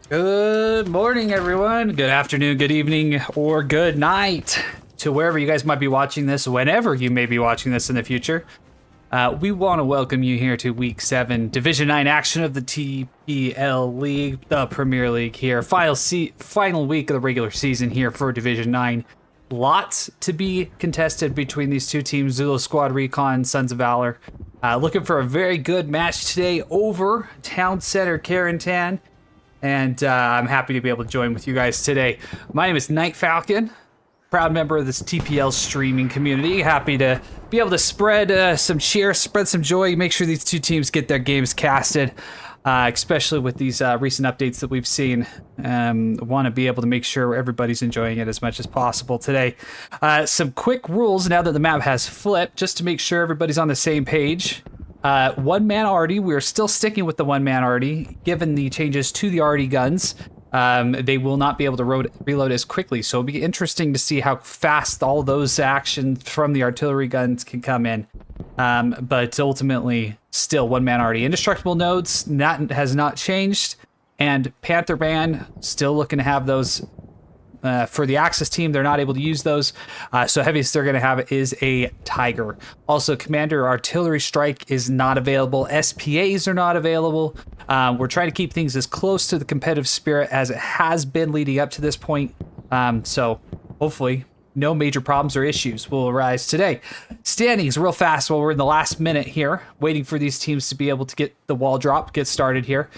Good morning, everyone. Good afternoon, good evening, or good night to wherever you guys might be watching this, whenever you may be watching this in the future. We want to welcome you here to Week 7, Division 9 action of the TPL League, the Premier League here. Final week of the regular season here for Division 9. Lots to be contested between these two teams, Zulu Squad Recon, Sons of Valor. Looking for a very good match today over Town Center Carentan. And I'm happy to be able to join with you guys today. My name is Night Falcon, proud member of this TPL streaming community. Happy to be able to spread some cheer, spread some joy, make sure these two teams get their games casted, especially with these recent updates that we've seen. Want to be able to make sure everybody's enjoying it as much as possible today. Some quick rules now that the map has flipped, just to make sure everybody's on the same page. One man arty, we're still sticking with the one man arty, given the changes to the arty guns. They will not be able to reload as quickly, so it'll be interesting to see how fast all those actions from the artillery guns can come in. But ultimately, still one man arty. Indestructible nodes, that has not changed, and Panther Band, still looking to have those. For the Axis team, they're not able to use those. So heaviest they're going to have is a Tiger. Also, Commander Artillery Strike is not available. SPAs are not available. We're trying to keep things as close to the competitive spirit as it has been leading up to this point. So hopefully no major problems or issues will arise today. Standings real fast while we're in the last minute here, waiting for these teams to be able to get the wall drop, get started here.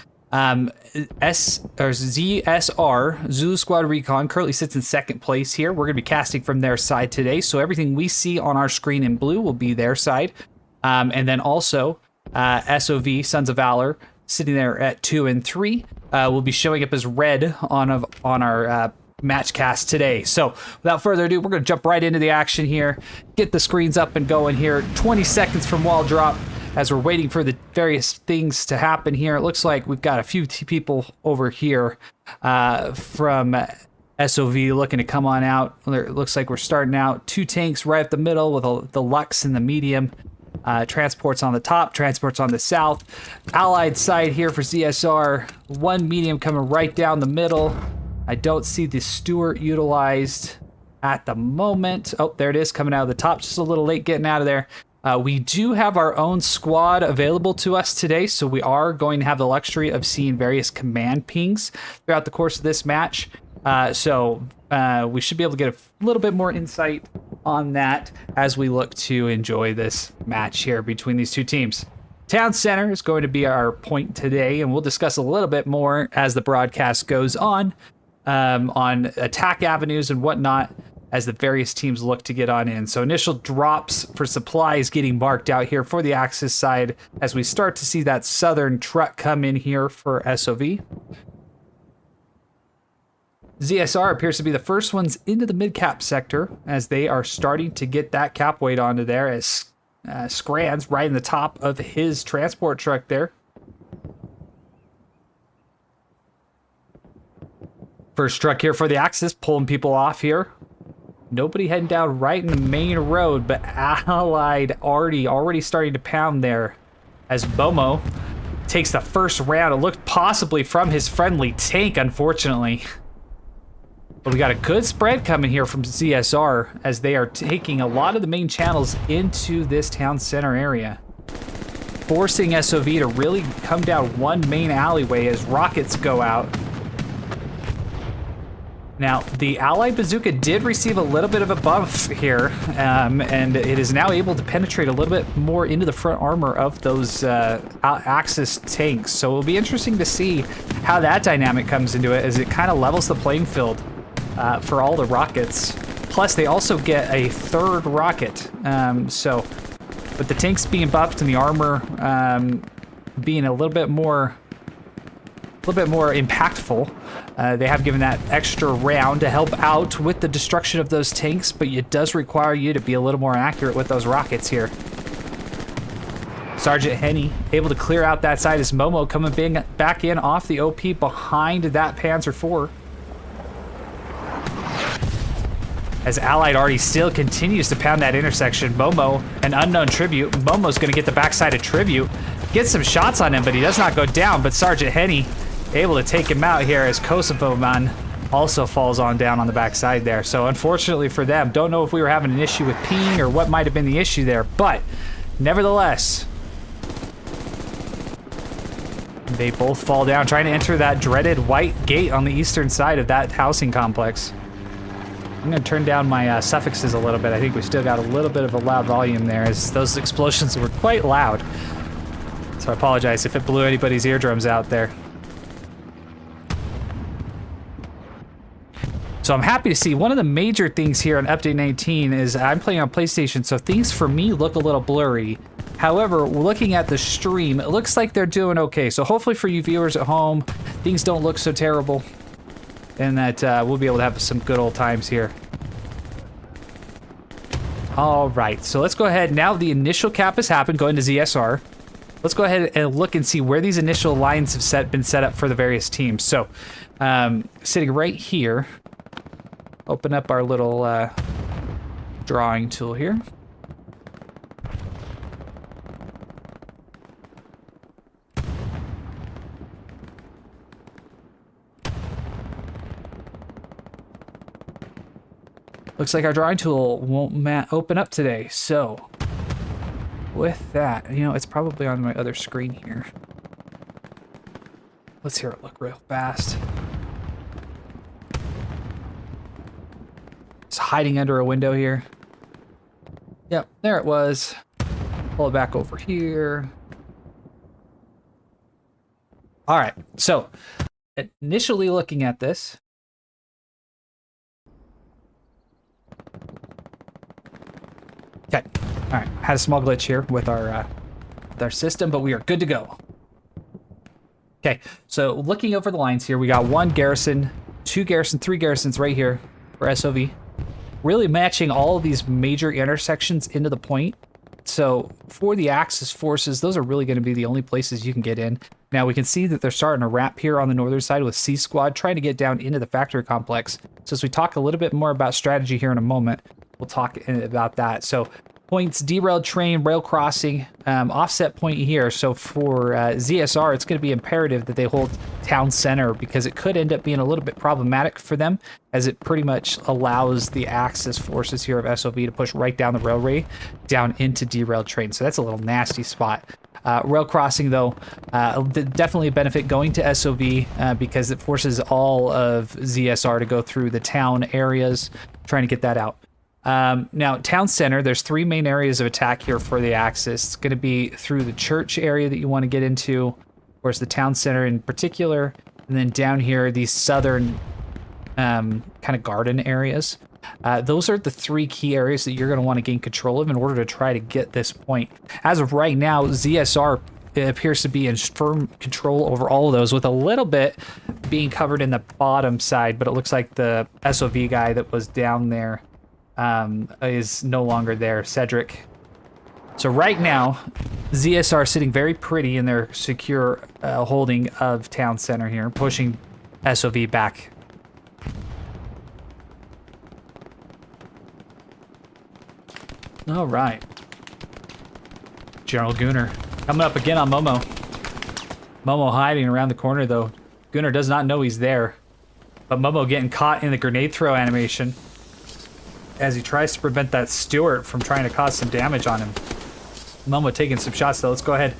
ZSR, Zulu Squad Recon, currently sits in second place here. We're going to be casting from their side today, so everything we see on our screen in blue will be their side. And then also, SOV, Sons of Valor, sitting there at 2 and 3, will be showing up as red on our match cast today. So without further ado, we're going to jump right into the action here, get the screens up and going here. 20 seconds from wall drop. As we're waiting for the various things to happen here, it looks like we've got a few people over here from SOV looking to come on out. It looks like we're starting out. 2 tanks right up the middle with the Lux in the medium. Transports on the top, transports on the south. Allied side here for ZSR. 1 medium coming right down the middle. I don't see the Stuart utilized at the moment. Oh, there it is, coming out of the top. Just a little late getting out of there. We do have our own squad available to us today, so we are going to have the luxury of seeing various command pings throughout the course of this match. So we should be able to get a little bit more insight on that as we look to enjoy this match here between these two teams. Town Center is going to be our point today, and we'll discuss a little bit more as the broadcast goes on attack avenues and whatnot, as the various teams look to get on in. So initial drops for supplies getting marked out here for the Axis side as we start to see that southern truck come in here for SOV. ZSR appears to be the first ones into the mid-cap sector as they are starting to get that cap weight onto there as Scran's right in the top of his transport truck there. First truck here for the Axis, pulling people off here. Nobody heading down right in the main road, but Allied already starting to pound there as Bomo takes the first round. It looked possibly from his friendly tank, unfortunately. But we got a good spread coming here from ZSR as they are taking a lot of the main channels into this town center area, forcing SOV to really come down one main alleyway as rockets go out. Now, the Allied bazooka did receive a little bit of a buff here, and it is now able to penetrate a little bit more into the front armor of those Axis tanks. So it'll be interesting to see how that dynamic comes into it as it kind of levels the playing field for all the rockets. Plus, they also get a third rocket. So with the tanks being buffed and the armor being a little bit more impactful, they have given that extra round to help out with the destruction of those tanks, but it does require you to be a little more accurate with those rockets here. Sergeant Henny able to clear out that side as Momo coming back in off the OP behind that Panzer IV. As Allied already still continues to pound that intersection. Momo, an unknown tribute. Momo's going to get the backside of tribute. Get some shots on him, but he does not go down. But Sergeant Henny able to take him out here as Kosovo man also falls on down on the backside there. So unfortunately for them, don't know if we were having an issue with ping or what might have been the issue there, but nevertheless, they both fall down, trying to enter that dreaded white gate on the eastern side of that housing complex. I'm going to turn down my suffixes a little bit. I think we still got a little bit of a loud volume there, as those explosions were quite loud. So I apologize if it blew anybody's eardrums out there. So I'm happy to see one of the major things here on Update 19 is I'm playing on PlayStation, so things for me look a little blurry. However, looking at the stream, it looks like they're doing okay. So hopefully for you viewers at home, things don't look so terrible, and that we'll be able to have some good old times here. All right, so let's go ahead. Now the initial cap has happened, going to ZSR. Let's go ahead and look and see where these initial lines have been set up for the various teams. So sitting right here, open up our little drawing tool here. Looks like our drawing tool won't open up today, so with that, you know, it's probably on my other screen here. Let's hear it look real fast. It's hiding under a window here. Yep, there it was. Pull it back over here. All right, so initially looking at this, okay, all right, had a small glitch here with our system, but we are good to go. Okay, so looking over the lines here, we got 1 garrison, 2 garrison, 3 garrisons right here for SOV. Really matching all of these major intersections into the point. So for the Axis forces, those are really going to be the only places you can get in. Now we can see that they're starting to wrap here on the northern side with C Squad, trying to get down into the factory complex. So as we talk a little bit more about strategy here in a moment, we'll talk about that. So points, derailed train, rail crossing, offset point here. So for ZSR, it's going to be imperative that they hold town center, because it could end up being a little bit problematic for them, as it pretty much allows the Axis forces here of SOV to push right down the railway down into derailed train. So that's a little nasty spot. Rail crossing, though, definitely a benefit going to SOV because it forces all of ZSR to go through the town areas, trying to get that out. Now, town center, there's 3 main areas of attack here for the Axis. It's going to be through the church area that you want to get into, of course, the town center in particular, and then down here, these southern kind of garden areas. Those are the 3 key areas that you're going to want to gain control of in order to try to get this point. As of right now, ZSR appears to be in firm control over all of those, with a little bit being covered in the bottom side, but it looks like the SOV guy that was down there is no longer there, Cedric. So right now, ZSR sitting very pretty in their secure holding of town center here, pushing SOV back. All right. General Gunnar coming up again on Momo. Momo hiding around the corner, though. Gunnar does not know he's there, but Momo getting caught in the grenade throw animation as he tries to prevent that Stewart from trying to cause some damage on him. Momo taking some shots, though. Let's go ahead.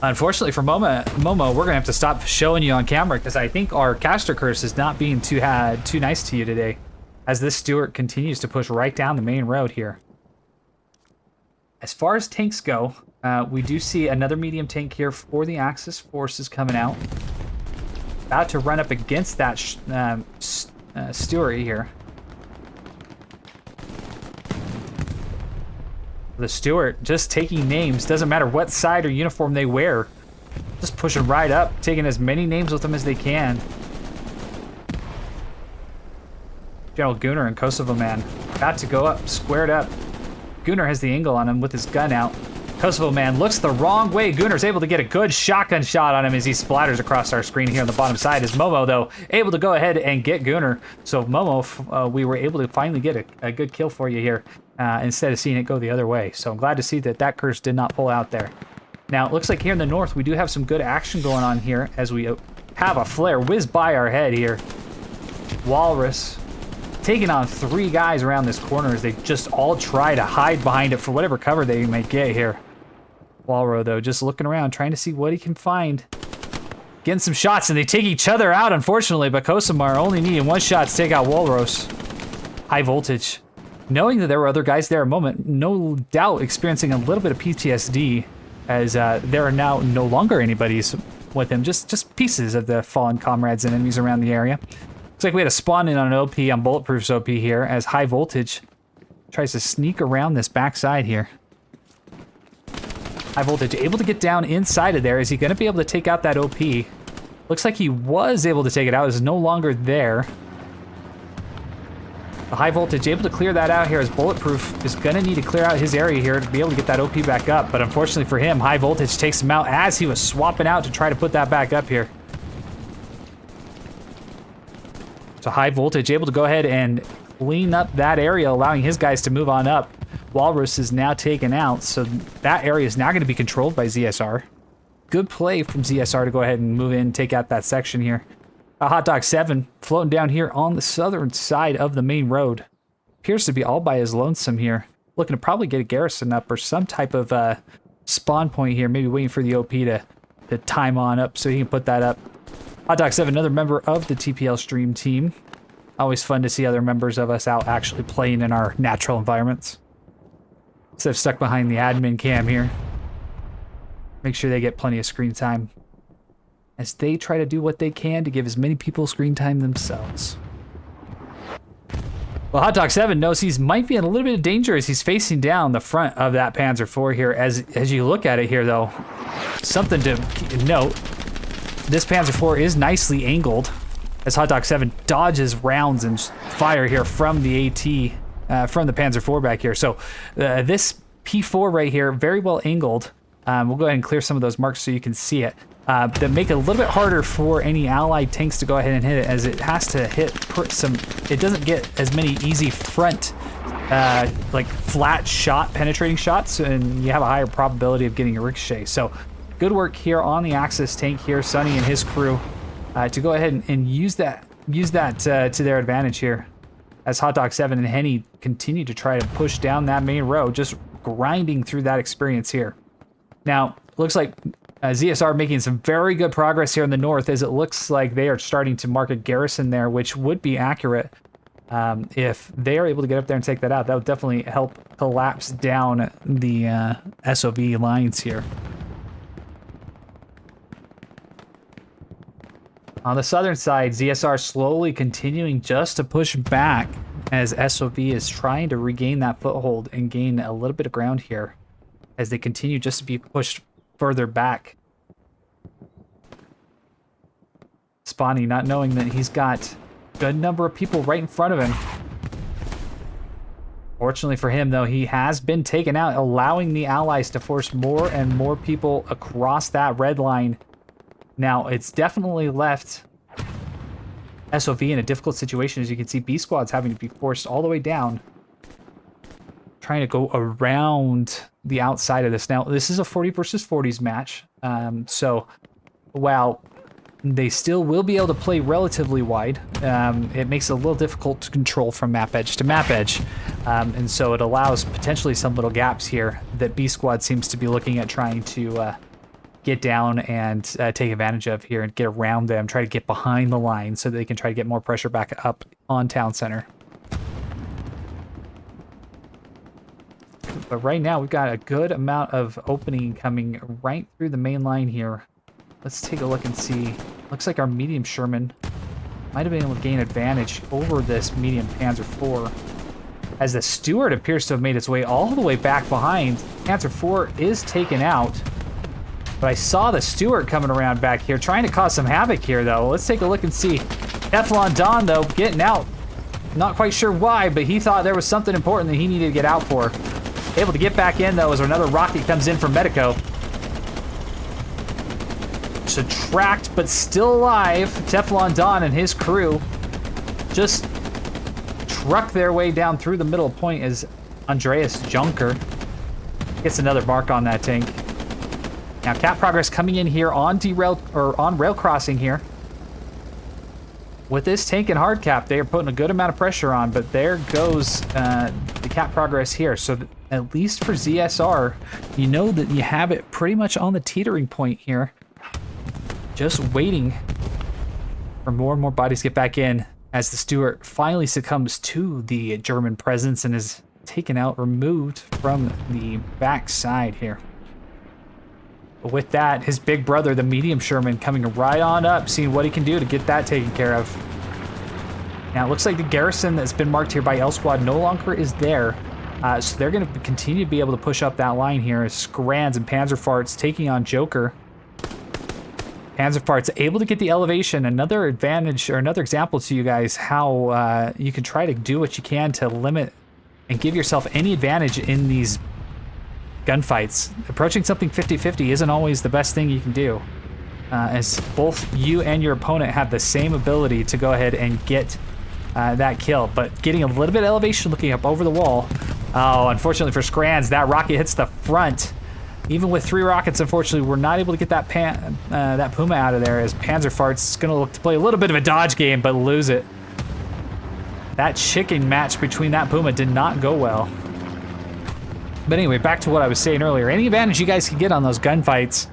Unfortunately for Momo, we're gonna have to stop showing you on camera, because I think our caster curse is not being too nice to you today, as this Stewart continues to push right down the main road here. As far as tanks go, we do see another medium tank here for the Axis forces coming out. About to run up against that Stewart here. The Stewart just taking names, doesn't matter what side or uniform they wear. Just pushing right up, taking as many names with them as they can. General Gunnar and Kosovo man about to go up, squared up. Gunnar has the angle on him with his gun out. Kosovo man looks the wrong way. Gunnar's able to get a good shotgun shot on him as he splatters across our screen here on the bottom side. As Momo, though, able to go ahead and get Gunnar. So Momo, we were able to finally get a good kill for you here instead of seeing it go the other way. So I'm glad to see that that curse did not pull out there. Now, it looks like here in the north, we do have some good action going on here as we have a flare whiz by our head here. Walrus taking on 3 guys around this corner as they just all try to hide behind it for whatever cover they might get here. Walro, though, just looking around, trying to see what he can find. Getting some shots, and they take each other out, unfortunately, but Kosamar only needing 1 shot to take out Walrus. High voltage. Knowing that there were other guys there a moment, no doubt experiencing a little bit of PTSD, as there are now no longer anybody's with him, just pieces of the fallen comrades and enemies around the area. Looks like we had a spawn in on an OP, on Bulletproof's OP here, as High Voltage tries to sneak around this backside here. High Voltage able to get down inside of there. Is he going to be able to take out that OP? Looks like he was able to take it out. Is no longer there. The High Voltage able to clear that out here, as Bulletproof is going to need to clear out his area here to be able to get that OP back up. But unfortunately for him, High Voltage takes him out as he was swapping out to try to put that back up here. So High Voltage able to go ahead and clean up that area, allowing his guys to move on up. Walrus is now taken out, so that area is now going to be controlled by ZSR. Good play from ZSR to go ahead and move in, take out that section here. Hot Dog 7 floating down here on the southern side of the main road. Appears to be all by his lonesome here. Looking to probably get a garrison up or some type of spawn point here. Maybe waiting for the OP to time on up so he can put that up. Hot Dog 7, another member of the TPL stream team. Always fun to see other members of us out actually playing in our natural environments. Instead of stuck behind the admin cam here. Make sure they get plenty of screen time as they try to do what they can to give as many people screen time themselves. Well, Hot Dog 7 knows he might be in a little bit of danger as he's facing down the front of that Panzer IV here. As you look at it here, though, something to note. This Panzer IV is nicely angled as Hot Dog 7 dodges rounds and fire here from the AT, from the Panzer IV back here. So this P4 right here, very well angled. We'll go ahead and clear some of those marks so you can see it. That make it a little bit harder for any allied tanks to go ahead and hit it, as it has to hit some. It doesn't get as many easy front, like flat shot, penetrating shots, and you have a higher probability of getting a ricochet. So good work here on the Axis tank here, Sonny and his crew, to go ahead and use that to their advantage here, as Hot Dog 7 and Henny continue to try to push down that main road, just grinding through that experience here. Now, looks like ZSR making some very good progress here in the north, as it looks like they are starting to mark a garrison there, which would be accurate if they are able to get up there and take that out. That would definitely help collapse down the SOV lines here. On the southern side, ZSR slowly continuing just to push back as SOV is trying to regain that foothold and gain a little bit of ground here as they continue just to be pushed further back. Spawny not knowing that he's got a good number of people right in front of him. Fortunately for him, though, he has been taken out, allowing the allies to force more and more people across that red line. Now, it's definitely left SOV in a difficult situation. As you can see, B squad's having to be forced all the way down, trying to go around the outside of this. Now, this is a 40 versus 40s match, so while they still will be able to play relatively wide, it makes it a little difficult to control from map edge to map edge, and so it allows potentially some little gaps here that B squad seems to be looking at trying to get down and take advantage of here and get around them, try to get behind the line so that they can try to get more pressure back up on town center. But right now, we've got a good amount of opening coming right through the main line here. Let's take a look and see. Looks like our medium Sherman might have been able to gain advantage over this medium Panzer IV, as the Stuart appears to have made its way all the way back behind. Panzer IV is taken out, but I saw the Stuart coming around back here, trying to cause some havoc here, though. Let's take a look and see. Teflon Don, though, getting out. Not quite sure why, but he thought there was something important that he needed to get out for. Able to get back in, though, as another rocket comes in from Medico. Subtract, but still alive. Teflon Don and his crew just truck their way down through the middle point as Andreas Junker gets another mark on that tank. Now, cap progress coming in here on derail or on rail crossing here. with this tank and hard cap, they are putting a good amount of pressure on, but there goes the cap progress here. So at least for ZSR, you know that you have it pretty much on the teetering point here. Just waiting for more and more bodies to get back in as the Stuart finally succumbs to the German presence and is taken out, removed from the back side here. But with that, his big brother, the medium Sherman, coming right on up, seeing what he can do to get that taken care of. Now, it looks like the garrison that's been marked here by L Squad no longer is there. So they're going to continue to be able to push up that line here as Scrans and Panzerfarts taking on Joker. Panzerfarts able to get the elevation. Another advantage, or another example to you guys, how you can try to do what you can to limit and give yourself any advantage in these gunfights. Approaching something 50-50 isn't always the best thing you can do, as both you and your opponent have the same ability to go ahead and get that kill. But getting a little bit of elevation, looking up over the wall. Oh, unfortunately for Scrans, that rocket hits the front. Even with 3 rockets, unfortunately, we're not able to get that that Puma out of there, as Panzerfarts is going to look to play a little bit of a dodge game, but lose it. That chicken match between that Puma did not go well. But anyway, back to what I was saying earlier. Any advantage you guys can get on those gunfights,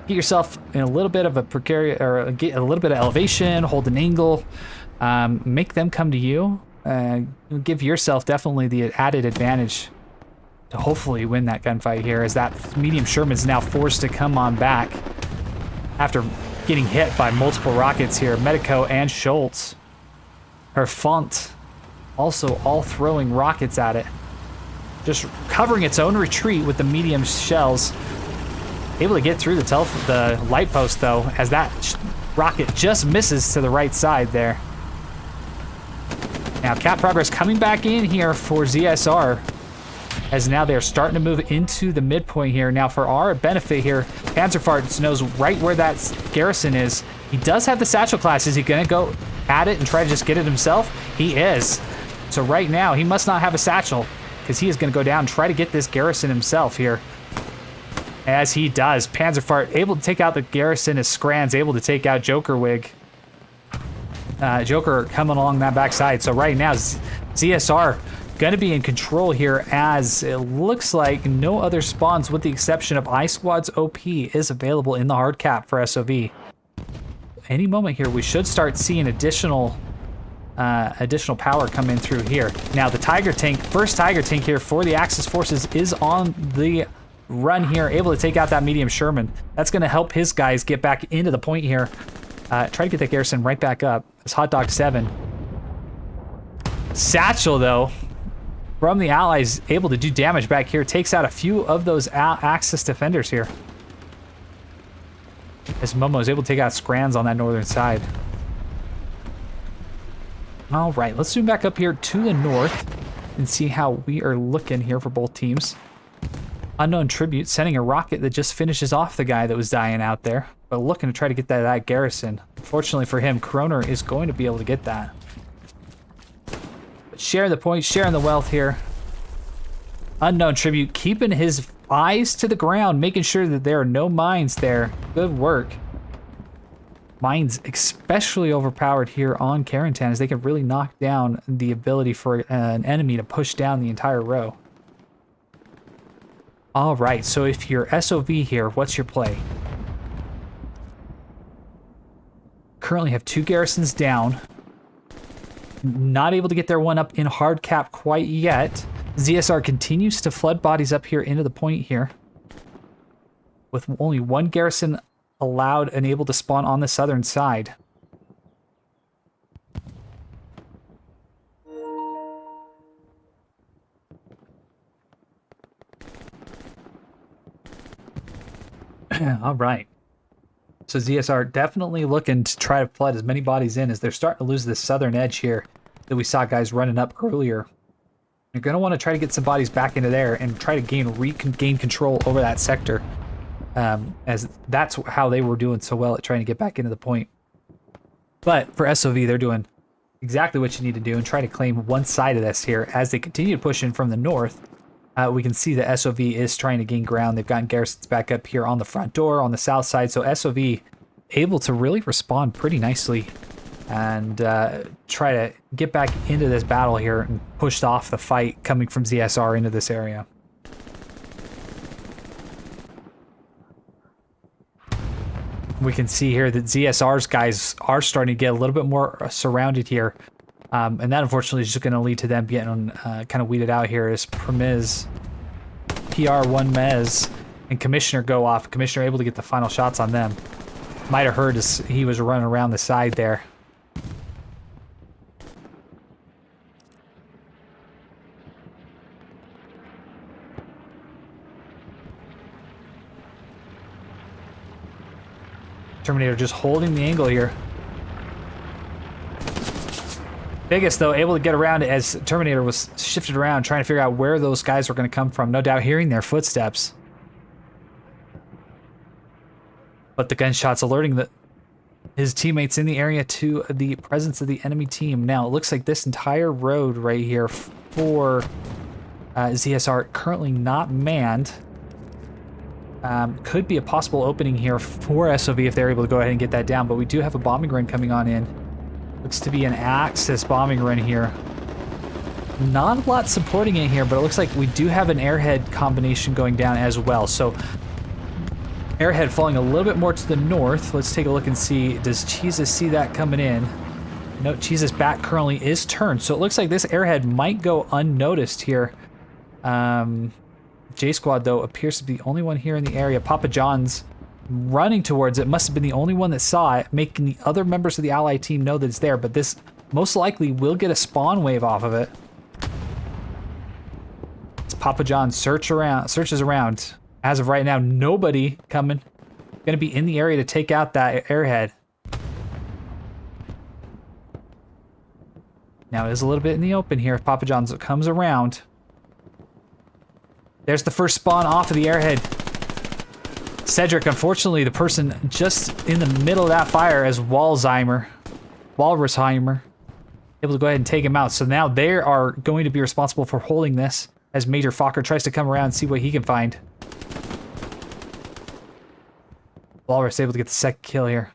get yourself in a little bit of a precarious, or get a little bit of elevation, hold an angle, make them come to you, give yourself definitely the added advantage to hopefully win that gunfight here, as that medium Sherman's now forced to come on back after getting hit by multiple rockets here. Medico and Schultz. Her Font also all throwing rockets at it. Just covering its own retreat with the medium shells. Able to get through the light post, though, as that rocket just misses to the right side there. Now, cap progress coming back in here for ZSR, as now they're starting to move into the midpoint here. Now, for our benefit here, Panzerfarts knows right where that garrison is. He does have the satchel class. Is he going to go at it and try to just get it himself? He is. So right now, he must not have a satchel, because he is going to go down and try to get this garrison himself here. As he does. Panzerfart able to take out the garrison, as Scran's able to take out Joker Wig. Joker coming along that backside. So right now, ZSR going to be in control here, as it looks like no other spawns, with the exception of I Squad's OP, is available in the hard cap for SOV. Any moment here, we should start seeing additional power come in through here. Now, the Tiger tank, first Tiger tank here for the Axis forces, is on the run here, able to take out that medium Sherman. That's going to help his guys get back into the point here. Try to get that garrison right back up. It's Hot Dog 7. Satchel, though, from the Allies, able to do damage back here. Takes out a few of those Axis defenders here, as Momo is able to take out Scrans on that northern side. All right, let's zoom back up here to the north and see how we are looking here for both teams. Unknown Tribute sending a rocket that just finishes off the guy that was dying out there, but looking to try to get that garrison. Fortunately for him, Kroner is going to be able to get that. But sharing the points, sharing the wealth here. Unknown Tribute keeping his eyes to the ground, making sure that there are no mines there. Good work. Mines especially overpowered here on Carentan, as they can really knock down the ability for an enemy to push down the entire row. All right, so if you're SOV here, what's your play? Currently have 2 garrisons down. Not able to get their one up in hard cap quite yet. ZSR continues to flood bodies up here into the point here, with only 1 garrison allowed and able to spawn on the southern side. All right. So ZSR definitely looking to try to flood as many bodies in, as they're starting to lose this southern edge here that we saw guys running up earlier. You're going to want to try to get some bodies back into there and try to regain control over that sector, as that's how they were doing so well at trying to get back into the point. But for SOV, they're doing exactly what you need to do and try to claim one side of this here. As they continue to push in from the north, we can see that SOV is trying to gain ground. They've gotten garrisons back up here on the front door, on the south side. So SOV able to really respond pretty nicely and try to get back into this battle here and push off the fight coming from ZSR into this area. We can see here that ZSR's guys are starting to get a little bit more surrounded here. And that unfortunately is just going to lead to them getting kind of weeded out here as Premiz, PR1 Mez, and Commissioner go off. Commissioner able to get the final shots on them. Might have heard as he was running around the side there. Terminator just holding the angle here. Biggest, though, able to get around as Terminator was shifted around, trying to figure out where those guys were going to come from. No doubt hearing their footsteps. But the gunshots alerting his teammates in the area to the presence of the enemy team. Now, it looks like this entire road right here for ZSR currently not manned. Could be a possible opening here for SOV if they're able to go ahead and get that down, but we do have a bombing run coming on in. Looks to be an Axis bombing run here. Not a lot supporting it here, but it looks like we do have an airhead combination going down as well. So airhead falling a little bit more to the north. Let's take a look and see, does Jesus see that coming in? No, Jesus' back currently is turned, so it looks like this airhead might go unnoticed here. J-Squad, though, appears to be the only one here in the area. Papa John's running towards it. Must have been the only one that saw it, making the other members of the Allied team know that it's there, but this most likely will get a spawn wave off of it. As Papa John searches around. As of right now, nobody coming. Going to be in the area to take out that airhead. Now it is a little bit in the open here. If Papa John's comes around. There's the first spawn off of the airhead. Cedric, unfortunately, the person just in the middle of that fire as Walrisheimer, able to go ahead and take him out. So now they are going to be responsible for holding this as Major Fokker tries to come around and see what he can find. Walrus able to get the second kill here.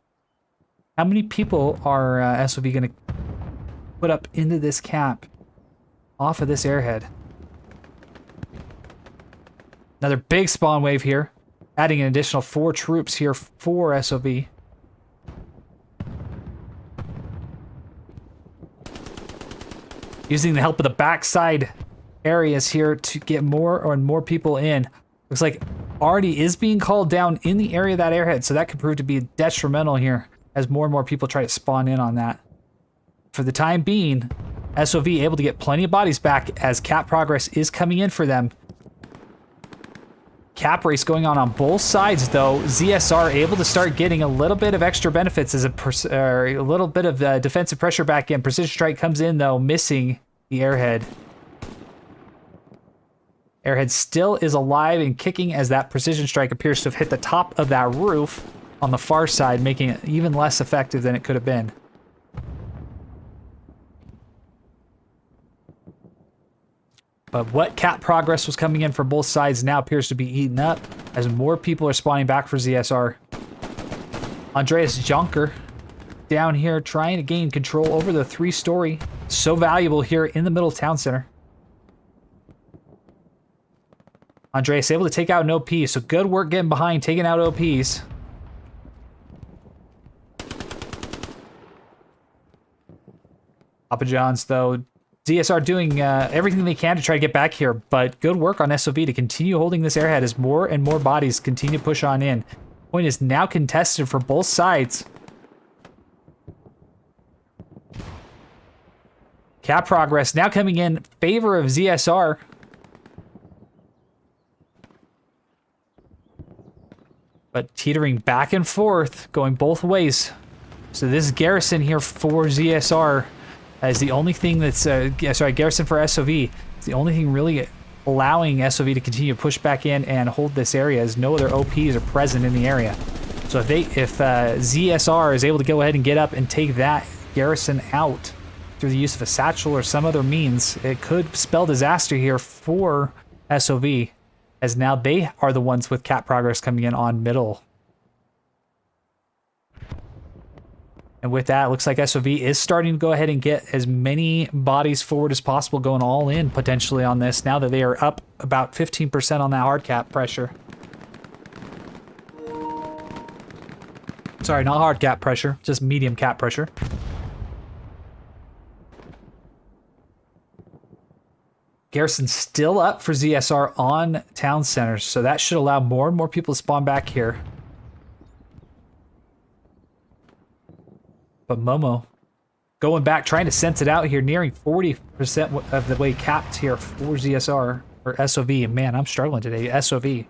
How many people are SOV going to put up into this cap off of this airhead? Another big spawn wave here, adding an additional 4 troops here for SOV. Using the help of the backside areas here to get more and more people in. Looks like already is being called down in the area of that airhead, so that could prove to be detrimental here as more and more people try to spawn in on that. For the time being, SOV able to get plenty of bodies back as cap progress is coming in for them. Cap race going on both sides, though. ZSR able to start getting a little bit of extra benefits as a little bit of defensive pressure back in. Precision strike comes in, though, missing the airhead. Airhead still is alive and kicking as that precision strike appears to have hit the top of that roof on the far side, making it even less effective than it could have been. But what cap progress was coming in for both sides now appears to be eaten up as more people are spawning back for ZSR. Andreas Jonker down here trying to gain control over the 3-story. So valuable here in the middle town center. Andreas able to take out an OP, so good work getting behind, taking out OPs. Papa John's, though, ZSR doing everything they can to try to get back here, but good work on SOV to continue holding this airhead as more and more bodies continue to push on in. Point is now contested for both sides. Cap progress now coming in favor of ZSR. But teetering back and forth, going both ways. So this garrison here for ZSR is the only thing that's, garrison for SOV. It's the only thing really allowing SOV to continue to push back in and hold this area as no other OPs are present in the area. So if ZSR is able to go ahead and get up and take that garrison out through the use of a satchel or some other means, it could spell disaster here for SOV, as now they are the ones with cap progress coming in on middle. And with that, it looks like SOV is starting to go ahead and get as many bodies forward as possible, going all in potentially on this now that they are up about 15% on that hard cap pressure. Sorry, not hard cap pressure, just medium cap pressure. Garrison still up for ZSR on town centers, so that should allow more and more people to spawn back here. But Momo going back, trying to sense it out here, nearing 40% of the way capped here for ZSR, or SOV. And man, I'm struggling today. SOV.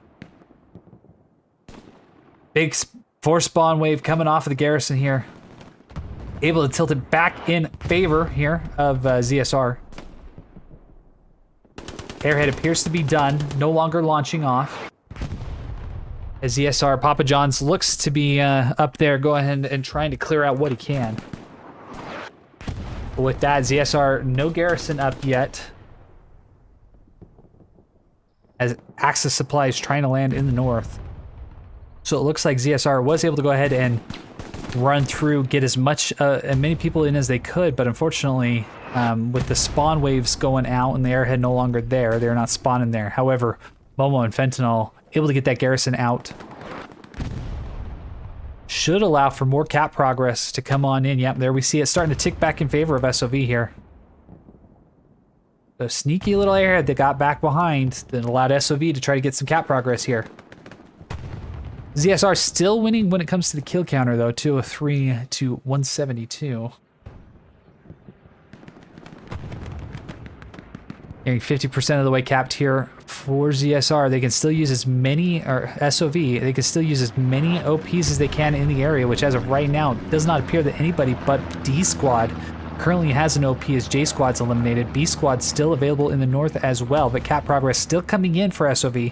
Big force spawn wave coming off of the Garrison here. Able to tilt it back in favor here of ZSR. Airhead appears to be done, no longer launching off. As ZSR, Papa John's looks to be up there, going ahead and trying to clear out what he can. But with that, ZSR, no Garrison up yet. As Axis Supply is trying to land in the north. So it looks like ZSR was able to go ahead and run through, get as many people in as they could, but unfortunately, with the spawn waves going out and the airhead no longer there, they're not spawning there. However, Momo and Fentanyl able to get that Garrison out. Should allow for more cap progress to come on in. Yep, there we see it starting to tick back in favor of SOV here. The sneaky little airhead that got back behind that allowed SOV to try to get some cap progress here. ZSR still winning when it comes to the kill counter though, 203 to 172. Nearing 50% of the way capped here for ZSR. They can still use as many, or SOV, they can still use as many OPs as they can in the area, which as of right now, does not appear that anybody but D Squad currently has an OP as J Squad's eliminated. B Squad's still available in the north as well, but cap progress still coming in for SOV.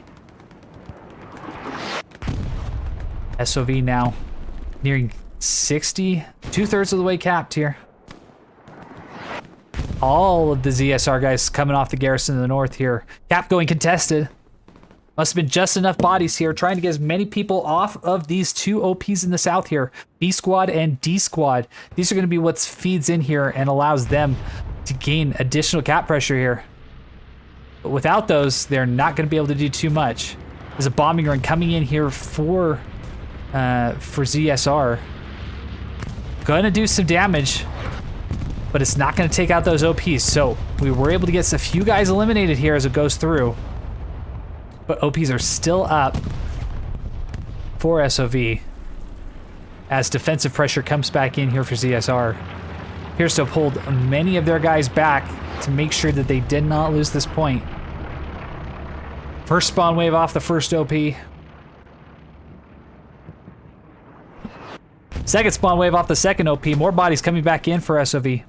SOV now nearing 60, 2/3 of the way capped here. All of the ZSR guys coming off the Garrison in the north here. Cap going contested. Must have been just enough bodies here, trying to get as many people off of these two OPs in the south here. B Squad and D Squad. These are going to be what feeds in here and allows them to gain additional cap pressure here. But without those, they're not going to be able to do too much. There's a bombing run coming in here for ZSR. Gonna do some damage, but it's not going to take out those OPs. So we were able to get a few guys eliminated here as it goes through. But OPs are still up for SOV as defensive pressure comes back in here for ZSR. Appears to have pulled many of their guys back to make sure that they did not lose this point. First spawn wave off the first OP. Second spawn wave off the second OP. More bodies coming back in for SOV.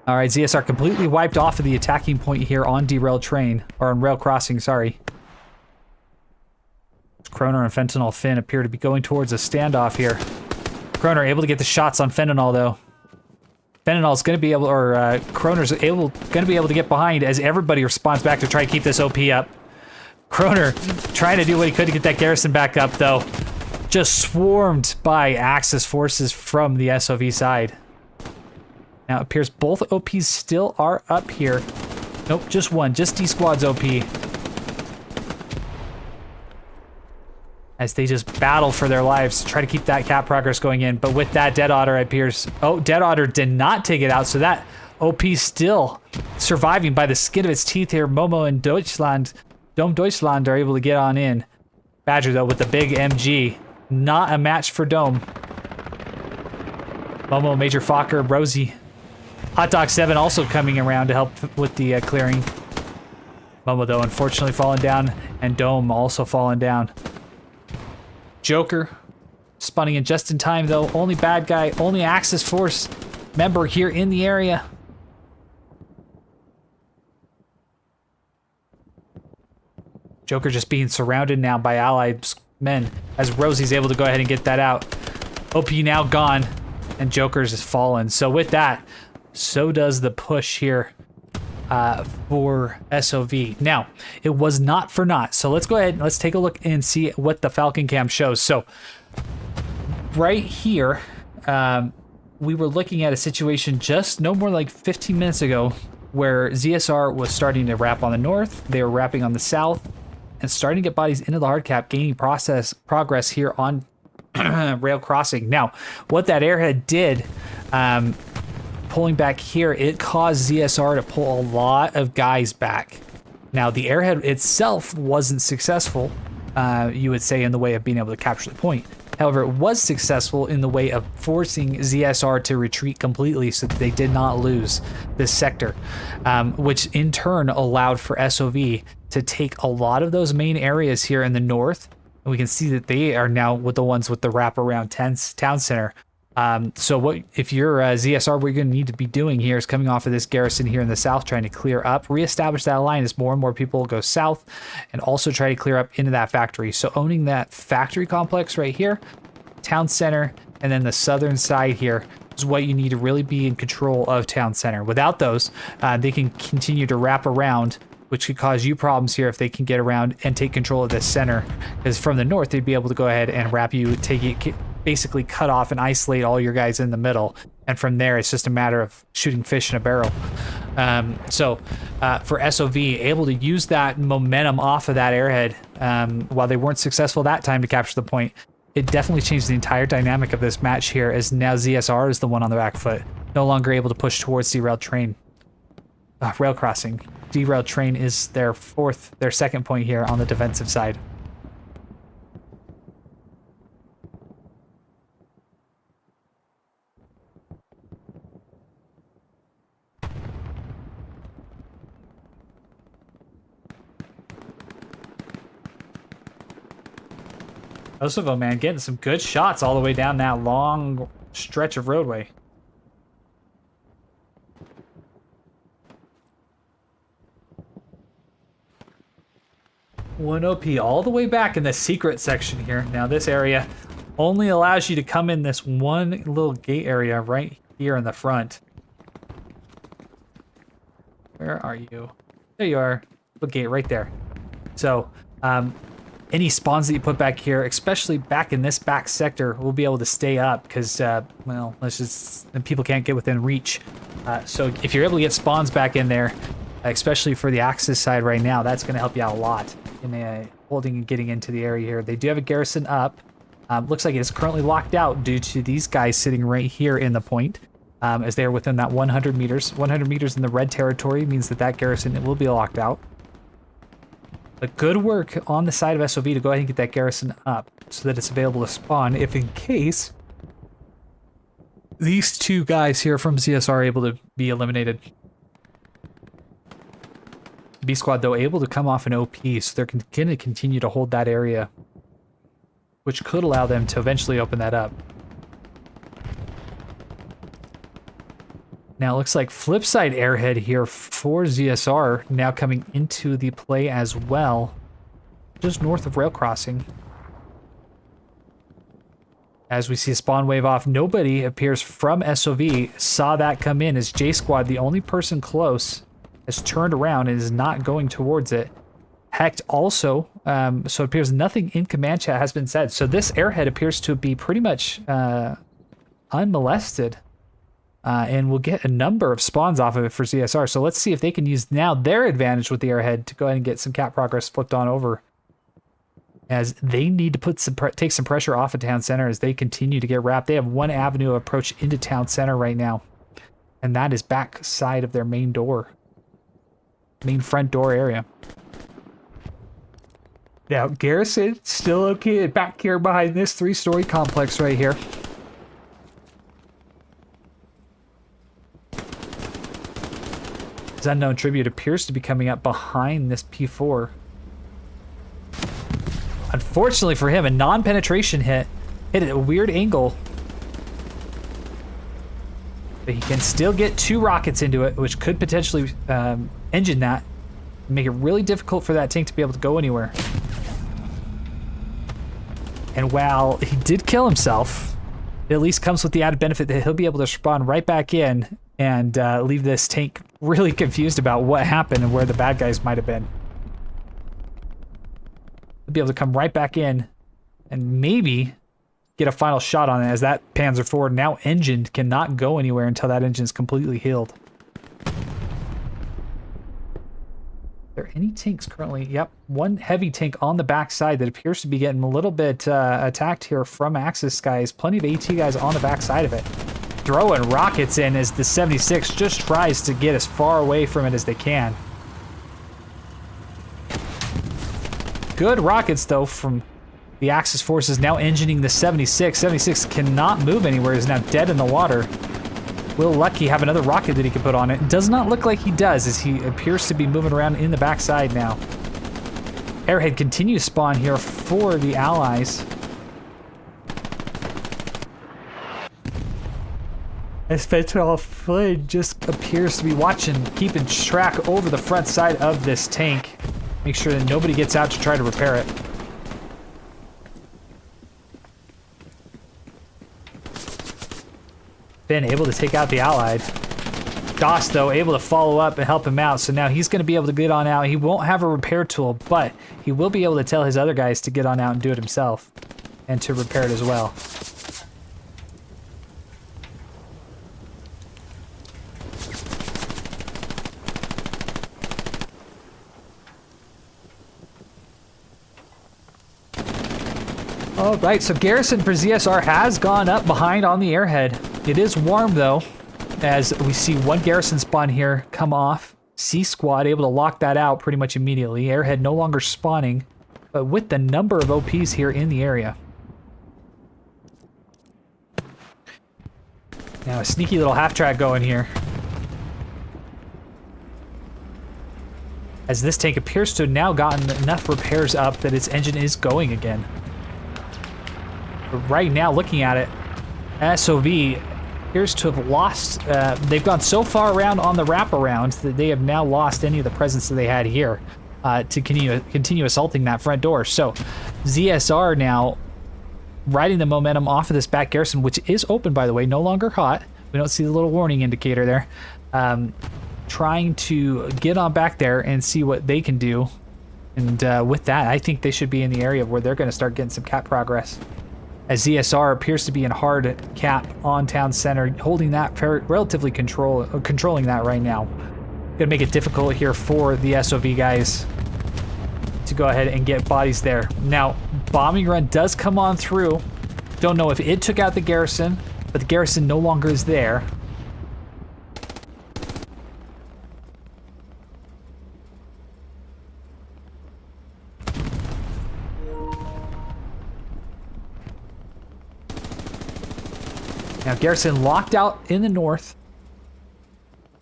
All right, ZSR completely wiped off of the attacking point here on derailed train, or on rail crossing, sorry. Kroner and Fentanyl Finn appear to be going towards a standoff here. Kroner able to get the shots on Fentanyl though. Fentanyl's going to be able, or Kroner's going to be able to get behind as everybody responds back to try to keep this OP up. Kroner trying to do what he could to get that Garrison back up though. Just swarmed by Axis forces from the SOV side. Now it appears both OPs still are up here. Nope, just one, just D Squad's OP. As they just battle for their lives to try to keep that cap progress going in. But with that, Dead Otter appears... Oh, Dead Otter did not take it out, so that OP still surviving by the skin of its teeth here. Momo and Dome Deutschland are able to get on in. Badger, though, with the big MG. Not a match for Dome. Momo, Major Fokker, Rosie. Hot Dog 7 also coming around to help with the clearing. Momo, though, unfortunately falling down, and Dome also falling down. Joker spawning in just in time, though. Only bad guy, only Axis Force member here in the area. Joker just being surrounded now by allied men as Rosie's able to go ahead and get that out. OP now gone, and Joker's is fallen. So with that, so does the push here for SOV. Now, it was not for naught. So let's go ahead and let's take a look and see what the Falcon Cam shows. So right here, we were looking at a situation just no more like 15 minutes ago where ZSR was starting to wrap on the north, they were wrapping on the south, and starting to get bodies into the hard cap, gaining progress here on rail crossing. Now, what that airhead did, pulling back here, it caused ZSR to pull a lot of guys back. Now, the airhead itself wasn't successful, you would say, in the way of being able to capture the point. However, it was successful in the way of forcing ZSR to retreat completely so that they did not lose this sector, which in turn allowed for SOV to take a lot of those main areas here in the north. And we can see that they are now with the ones with the wraparound town center. So what if you're ZSR, what you're going to need to be doing here is coming off of this garrison here in the south, trying to clear up, reestablish that line as more and more people go south, and also try to clear up into that factory. So owning that factory complex right here, town center, and then the southern side here is what you need to really be in control of town center. Without those, they can continue to wrap around, which could cause you problems here if they can get around and take control of this center. Because from the north, they'd be able to go ahead and wrap you, take it, basically cut off and isolate all your guys in the middle, and from there it's just a matter of shooting fish in a barrel. For SOV, able to use that momentum off of that airhead, while they weren't successful that time to capture the point, it definitely changed the entire dynamic of this match here, as now ZSR is the one on the back foot, no longer able to push towards derailed train. Rail crossing. Derailed train is their second point here on the defensive side. Kosovo, man, getting some good shots all the way down that long stretch of roadway. One OP all the way back in the secret section here. Now this area only allows you to come in this one little gate area right here in the front. Where are you? There you are. The gate right there. So, any spawns that you put back here, especially back in this back sector, will be able to stay up because, well, people can't get within reach. So if you're able to get spawns back in there, especially for the Axis side right now, that's going to help you out a lot in holding and getting into the area here. They do have a garrison up. Looks like it is currently locked out due to these guys sitting right here in the point, as they are within that 100 meters. 100 meters in the red territory means that that garrison will be locked out. But good work on the side of SOV to go ahead and get that garrison up so that it's available to spawn if in case these two guys here from ZSR are able to be eliminated. B squad, though, able to come off an OP, so they're going to continue to hold that area, which could allow them to eventually open that up. Now it looks like flip side airhead here for ZSR now coming into the play as well, just north of rail crossing. As we see a spawn wave off, nobody appears from SOV saw that come in, as J Squad, the only person close, has turned around and is not going towards it. Hecht also, so it appears nothing in command chat has been said. So this airhead appears to be pretty much unmolested. And we'll get a number of spawns off of it for ZSR. So let's see if they can use now their advantage with the airhead to go ahead and get some cap progress flipped on over, as they need to put take some pressure off of town center as they continue to get wrapped. They have one avenue of approach into town center right now, and that is back side of their main front door area. Now garrison still located back here behind this 3-story complex right here. His unknown tribute appears to be coming up behind this P4. Unfortunately for him, a non-penetration hit at a weird angle. But he can still get 2 rockets into it, which could potentially engine that and make it really difficult for that tank to be able to go anywhere. And while he did kill himself, it at least comes with the added benefit that he'll be able to spawn right back in and leave this tank really confused about what happened and where the bad guys might have been. He'll be able to come right back in and maybe get a final shot on it, as that Panzer IV, now engined, cannot go anywhere until that engine is completely healed. Are there any tanks currently? Yep, one heavy tank on the backside that appears to be getting a little bit attacked here from Axis guys. Plenty of AT guys on the backside of it. Throwing rockets in as the 76 just tries to get as far away from it as they can. Good rockets, though, from the Axis forces, now engineing the 76. 76 cannot move anywhere, is now dead in the water. Will Lucky have another rocket that he can put on it? Does not look like he does, as he appears to be moving around in the backside now. Airhead continues spawn here for the Allies. As Flynn just appears to be watching, keeping track over the front side of this tank. Make sure that nobody gets out to try to repair it. Finn able to take out the Allied. Doss, though, able to follow up and help him out, so now he's going to be able to get on out. He won't have a repair tool, but he will be able to tell his other guys to get on out and do it himself, and to repair it as well. All right, so garrison for ZSR has gone up behind on the airhead. It is warm, though, as we see one garrison spawn here come off. C squad able to lock that out pretty much immediately. Airhead no longer spawning, but with the number of OPs here in the area. Now a sneaky little half-track going here, as this tank appears to have now gotten enough repairs up that its engine is going again. But right now, looking at it, SOV appears to have lost. They've gone so far around on the wraparound that they have now lost any of the presence that they had here to continue assaulting that front door. So ZSR now riding the momentum off of this back garrison, which is open, by the way, no longer hot. We don't see the little warning indicator there. Trying to get on back there and see what they can do. And with that, I think they should be in the area where they're going to start getting some cap progress, as ZSR appears to be in hard cap on town center, holding that relatively controlling that right now. Gonna make it difficult here for the SOV guys to go ahead and get bodies there. Now, bombing run does come on through. Don't know if it took out the garrison, but the garrison no longer is there. Now garrison locked out in the north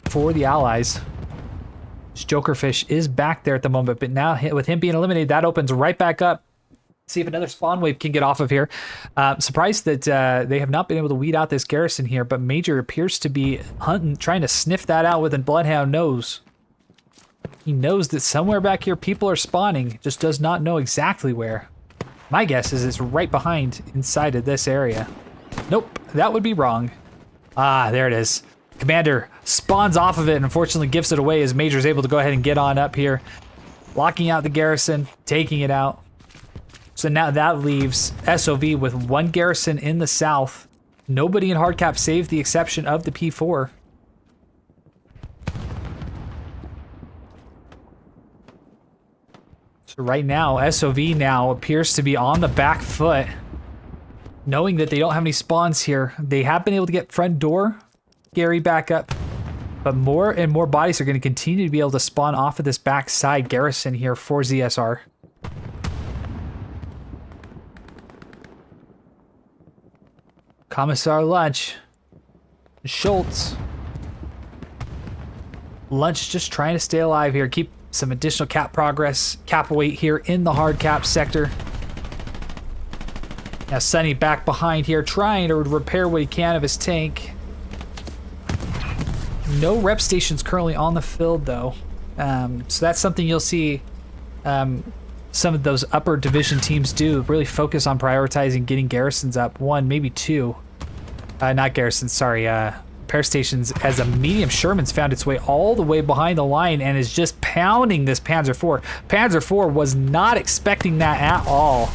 for the Allies. Jokerfish is back there at the moment, but now with him being eliminated, that opens right back up. See if another spawn wave can get off of here. Surprised that they have not been able to weed out this garrison here, but Major appears to be hunting, trying to sniff that out with a Bloodhound nose. He knows that somewhere back here people are spawning, just does not know exactly where. My guess is it's right behind inside of this area. Nope, that would be wrong. Ah, there it is. Commander spawns off of it and unfortunately gives it away, as Major is able to go ahead and get on up here. Locking out the garrison, taking it out. So now that leaves SOV with one garrison in the south. Nobody in hardcap save the exception of the P4. So right now, SOV now appears to be on the back foot, knowing that they don't have any spawns here. They have been able to get front door Gary back up, but more and more bodies are going to continue to be able to spawn off of this backside garrison here for ZSR. Commissar Lunch, Schultz. Lunch just trying to stay alive here, keep some additional cap progress, cap weight here in the hard cap sector. Now Sunny back behind here, trying to repair what he can of his tank. No rep stations currently on the field, though. So that's something you'll see some of those upper division teams do. Really focus on prioritizing getting garrisons up. One, maybe two. Not garrisons, sorry. Repair stations, as a medium Sherman's found its way all the way behind the line and is just pounding this Panzer IV. Panzer IV was not expecting that at all.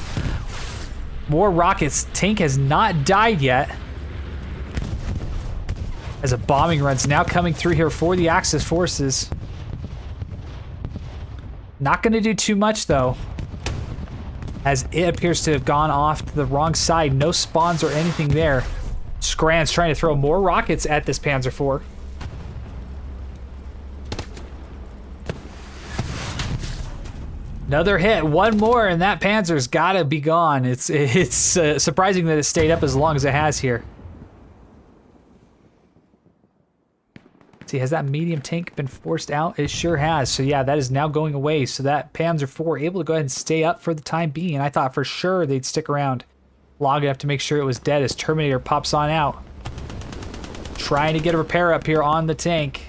More rockets. Tank has not died yet. As a bombing run's now coming through here for the Axis forces. Not going to do too much, though, as it appears to have gone off to the wrong side. No spawns or anything there. Scran's trying to throw more rockets at this Panzer IV. Another hit, one more, and that Panzer's got to be gone. It's surprising that it stayed up as long as it has here. See, has that medium tank been forced out? It sure has. So yeah, that is now going away. So that Panzer IV able to go ahead and stay up for the time being. And I thought for sure they'd stick around long enough to make sure it was dead as Terminator pops on out. Trying to get a repair up here on the tank.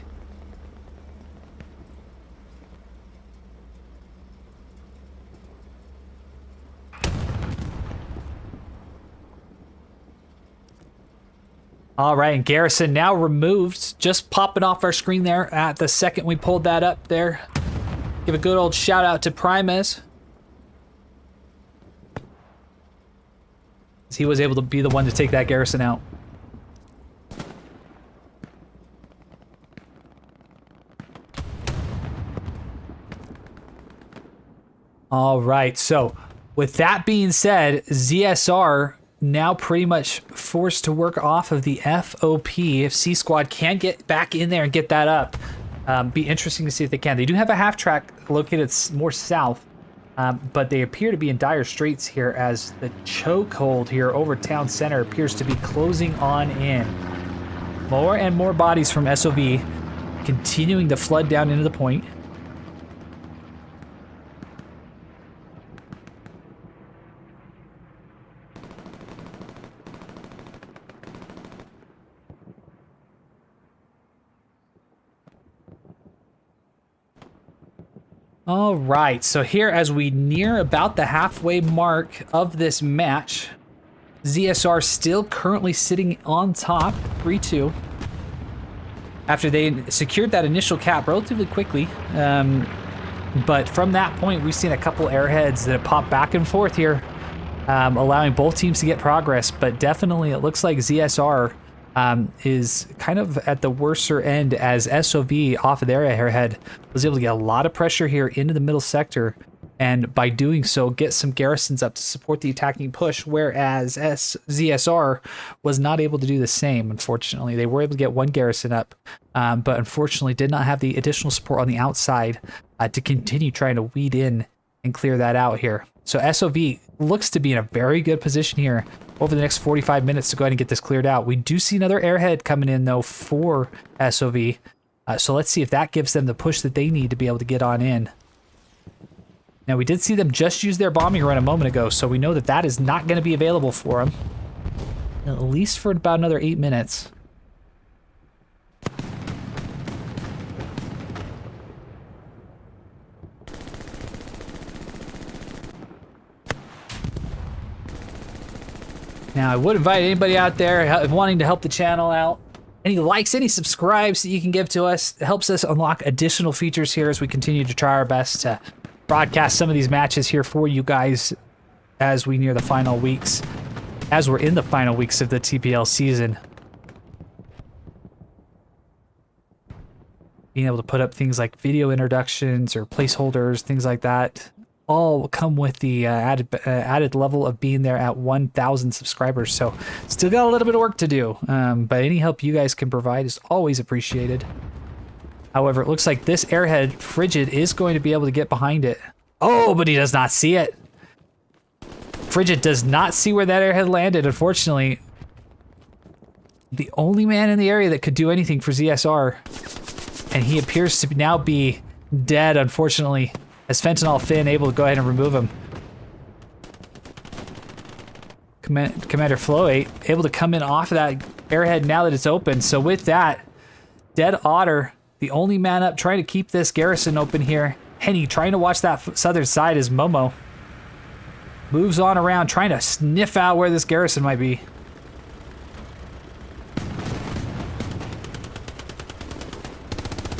All right, and garrison now removed. Just popping off our screen there at the second we pulled that up there. Give a good old shout out to Primus. He was able to be the one to take that garrison out. All right, so with that being said, ZSR now pretty much forced to work off of the FOP. If C Squad can get back in there and get that up, be interesting to see if they can. They do have a half track located more south, but they appear to be in dire straits here as the chokehold here over town center appears to be closing on in. More and more bodies from SOV continuing to flood down into the point. All right, so here as we near about the halfway mark of this match, ZSR still currently sitting on top, 3-2. After they secured that initial cap relatively quickly. But from that point, we've seen a couple airheads that have popped back and forth here, allowing both teams to get progress. But definitely it looks like ZSR is kind of at the worser end, as SOV off of their airhead was able to get a lot of pressure here into the middle sector, and by doing so get some garrisons up to support the attacking push, whereas ZSR was not able to do the same. Unfortunately, they were able to get one garrison up, but unfortunately did not have the additional support on the outside to continue trying to weed in and clear that out here. So SOV looks to be in a very good position here over the next 45 minutes to go ahead and get this cleared out. We do see another airhead coming in, though, for SOV. So let's see if that gives them the push that they need to be able to get on in. Now, we did see them just use their bombing run a moment ago, so we know that that is not going to be available for them, at least for about another 8 minutes. Now, I would invite anybody out there wanting to help the channel out. Any likes, any subscribes that you can give to us. It helps us unlock additional features here as we continue to try our best to broadcast some of these matches here for you guys as we near the final weeks, as we're in the final weeks of the TPL season. Being able to put up things like video introductions or placeholders, things like that, all come with the added level of being there at 1,000 subscribers. So still got a little bit of work to do, but any help you guys can provide is always appreciated. However, it looks like this airhead, Frigid, is going to be able to get behind it. Oh, but he does not see it. Frigid does not see where that airhead landed, unfortunately. The only man in the area that could do anything for ZSR, and he appears to now be dead, unfortunately, as Fentanyl Finn able to go ahead and remove him. Commander Flow 8 able to come in off of that airhead now that it's open. So with that, Dead Otter, the only man up, trying to keep this garrison open here. Henny trying to watch that southern side as Momo moves on around, trying to sniff out where this garrison might be.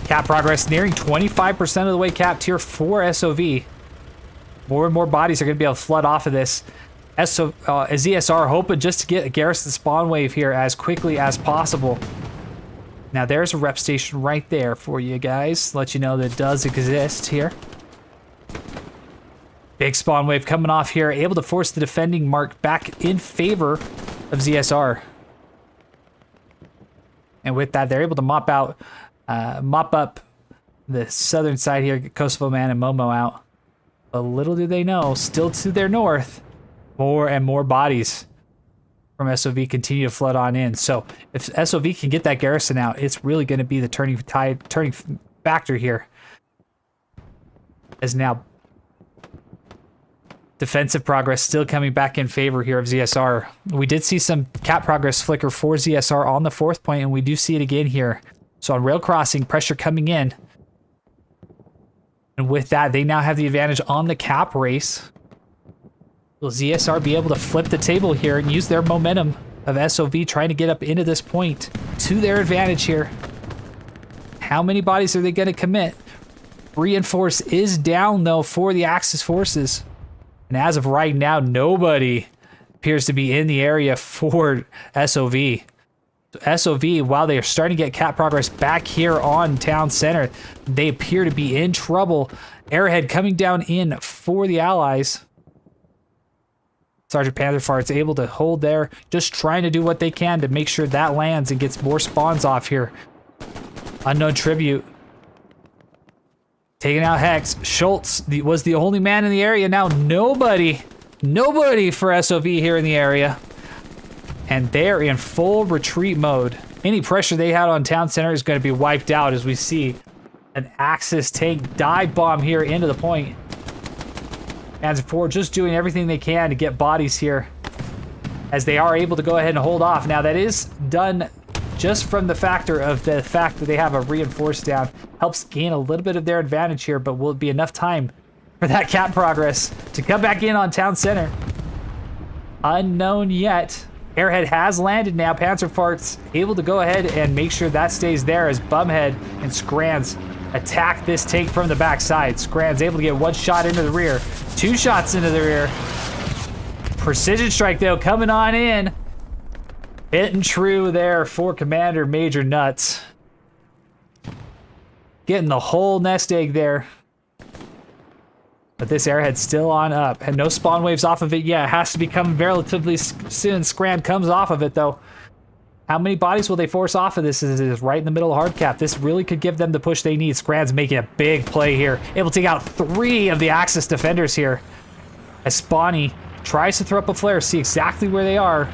Cap progress nearing 25% of the way capped here for SOV. More and more bodies are going to be able to flood off of this. ZSR hoping just to get a garrison spawn wave here as quickly as possible. Now there's a rep station right there for you guys. Let you know that it does exist here. Big spawn wave coming off here, able to force the defending mark back in favor of ZSR. And with that, they're able to mop up the southern side here, get Kosovo Man and Momo out. But little do they know, still to their north, more and more bodies from SOV continue to flood on in. So if SOV can get that garrison out, it's really going to be the turning factor here. As now defensive progress still coming back in favor here of ZSR. We did see some cap progress flicker for ZSR on the 4th point, and we do see it again here. So on rail crossing, pressure coming in. And with that, they now have the advantage on the cap race. Will ZSR be able to flip the table here and use their momentum of SOV trying to get up into this point to their advantage here? How many bodies are they going to commit? Reinforce is down, though, for the Axis forces. And as of right now, nobody appears to be in the area for SOV. SOV, while they are starting to get cap progress back here on town center, they appear to be in trouble. Airhead coming down in for the Allies. Sergeant Pantherfart's able to hold there, just trying to do what they can to make sure that lands and gets more spawns off here. Unknown Tribute taking out Hex. Schultz was the only man in the area. Now nobody for SOV here in the area. And they're in full retreat mode. Any pressure they had on town center is going to be wiped out as we see an Axis tank dive bomb here into the point. Panzer IV just doing everything they can to get bodies here as they are able to go ahead and hold off. Now that is done just from the fact that they have a reinforced down. Helps gain a little bit of their advantage here, but will it be enough time for that cap progress to come back in on town center? Unknown yet. Airhead has landed now. Panzerfart's able to go ahead and make sure that stays there as Bumhead and Scrans attack this tank from the backside. Scrans able to get 1 shot into the rear, 2 shots into the rear. Precision strike though coming on in. Hitting true there for Commander Major Nuts. Getting the whole nest egg there. But this airhead's still on up. And no spawn waves off of it yet. It has to be coming relatively soon. Scran comes off of it, though. How many bodies will they force off of this? This is right in the middle of hard cap. This really could give them the push they need. Scran's making a big play here. Able to take out 3 of the Axis defenders here. As Spawny tries to throw up a flare. See exactly where they are.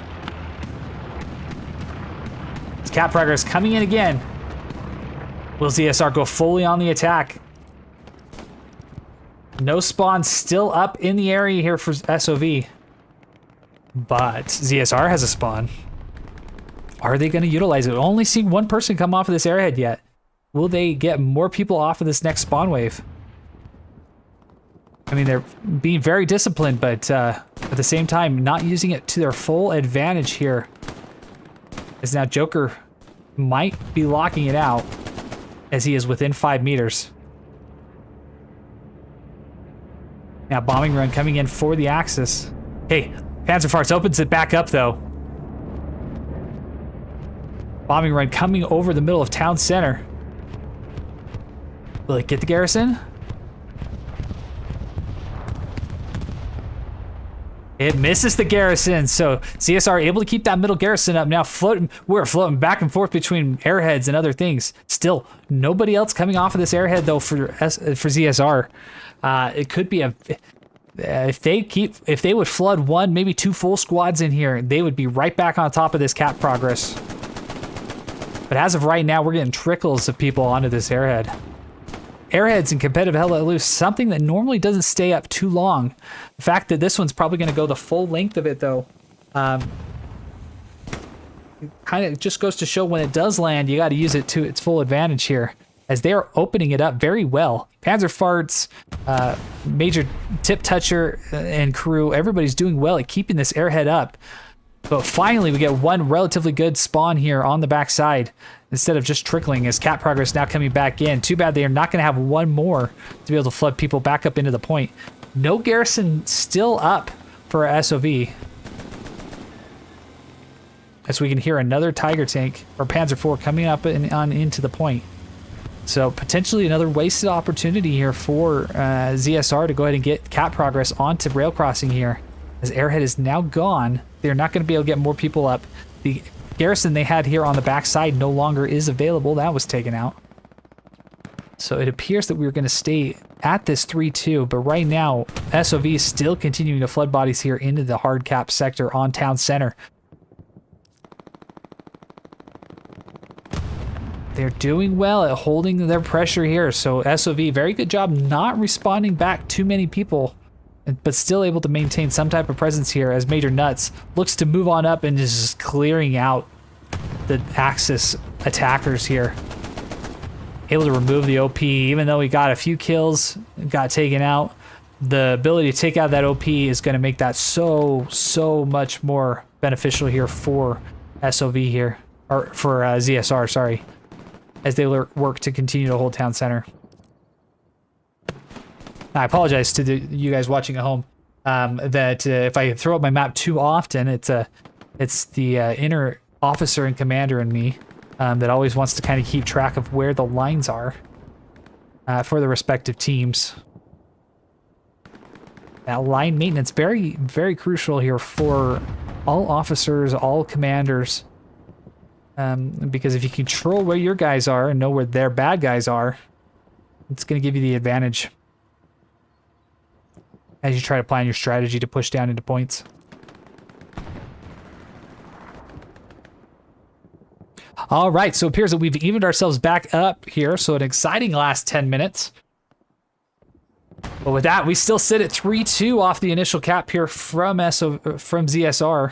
It's cap progress coming in again. Will ZSR go fully on the attack? No spawn still up in the area here for SOV. But ZSR has a spawn. Are they going to utilize it? Only seeing 1 person come off of this airhead yet. Will they get more people off of this next spawn wave? I mean, they're being very disciplined, but at the same time, not using it to their full advantage here. As now Joker might be locking it out as he is within 5 meters. Now bombing run coming in for the Axis. Hey, Panzerfarts opens it back up though. Bombing run coming over the middle of town center. Will it get the garrison? It misses the garrison, so ZSR able to keep that middle garrison up. Now we're floating back and forth between airheads and other things. Still, nobody else coming off of this airhead though for ZSR. It could be if they would flood 1, maybe 2 full squads in here, they would be right back on top of this cap progress. But as of right now, we're getting trickles of people onto this airhead. Airheads in competitive Hell Let Loose, something that normally doesn't stay up too long. The fact that this one's probably going to go the full length of it, though, kind of just goes to show when it does land, you got to use it to its full advantage here, as they are opening it up very well. Panzerfarts, Major Tip Toucher, and crew, everybody's doing well at keeping this airhead up. But finally, we get 1 relatively good spawn here on the backside instead of just trickling as cap progress now coming back in. Too bad they are not going to have 1 more to be able to flood people back up into the point. No garrison still up for SOV. As we can hear another Tiger tank or Panzer IV coming up on into the point. So potentially another wasted opportunity here for ZSR to go ahead and get cap progress onto rail crossing here. As Airhead is now gone, they're not going to be able to get more people up. The garrison they had here on the backside no longer is available. That was taken out. So it appears that we're going to stay at this 3-2, but right now SOV is still continuing to flood bodies here into the hard cap sector on town center. They're doing well at holding their pressure here. So SOV, very good job not responding back too many people, but still able to maintain some type of presence here as Major Nuts looks to move on up and is just clearing out the Axis attackers here. Able to remove the OP, even though he got a few kills, got taken out. The ability to take out that OP is going to make that so much more beneficial here for SOV here, or for ZSR, sorry, as they work to continue to hold town center. I apologize to you guys watching at home that if I throw up my map too often, it's the inner officer and commander in me that always wants to kind of keep track of where the lines are for the respective teams. That line maintenance, very crucial here for all officers, all commanders. Because if you control where your guys are and know where their bad guys are, it's going to give you the advantage as you try to plan your strategy to push down into points. All right, so it appears that we've evened ourselves back up here, so an exciting last 10 minutes. But with that, we still sit at 3-2 off the initial cap here from ZSR.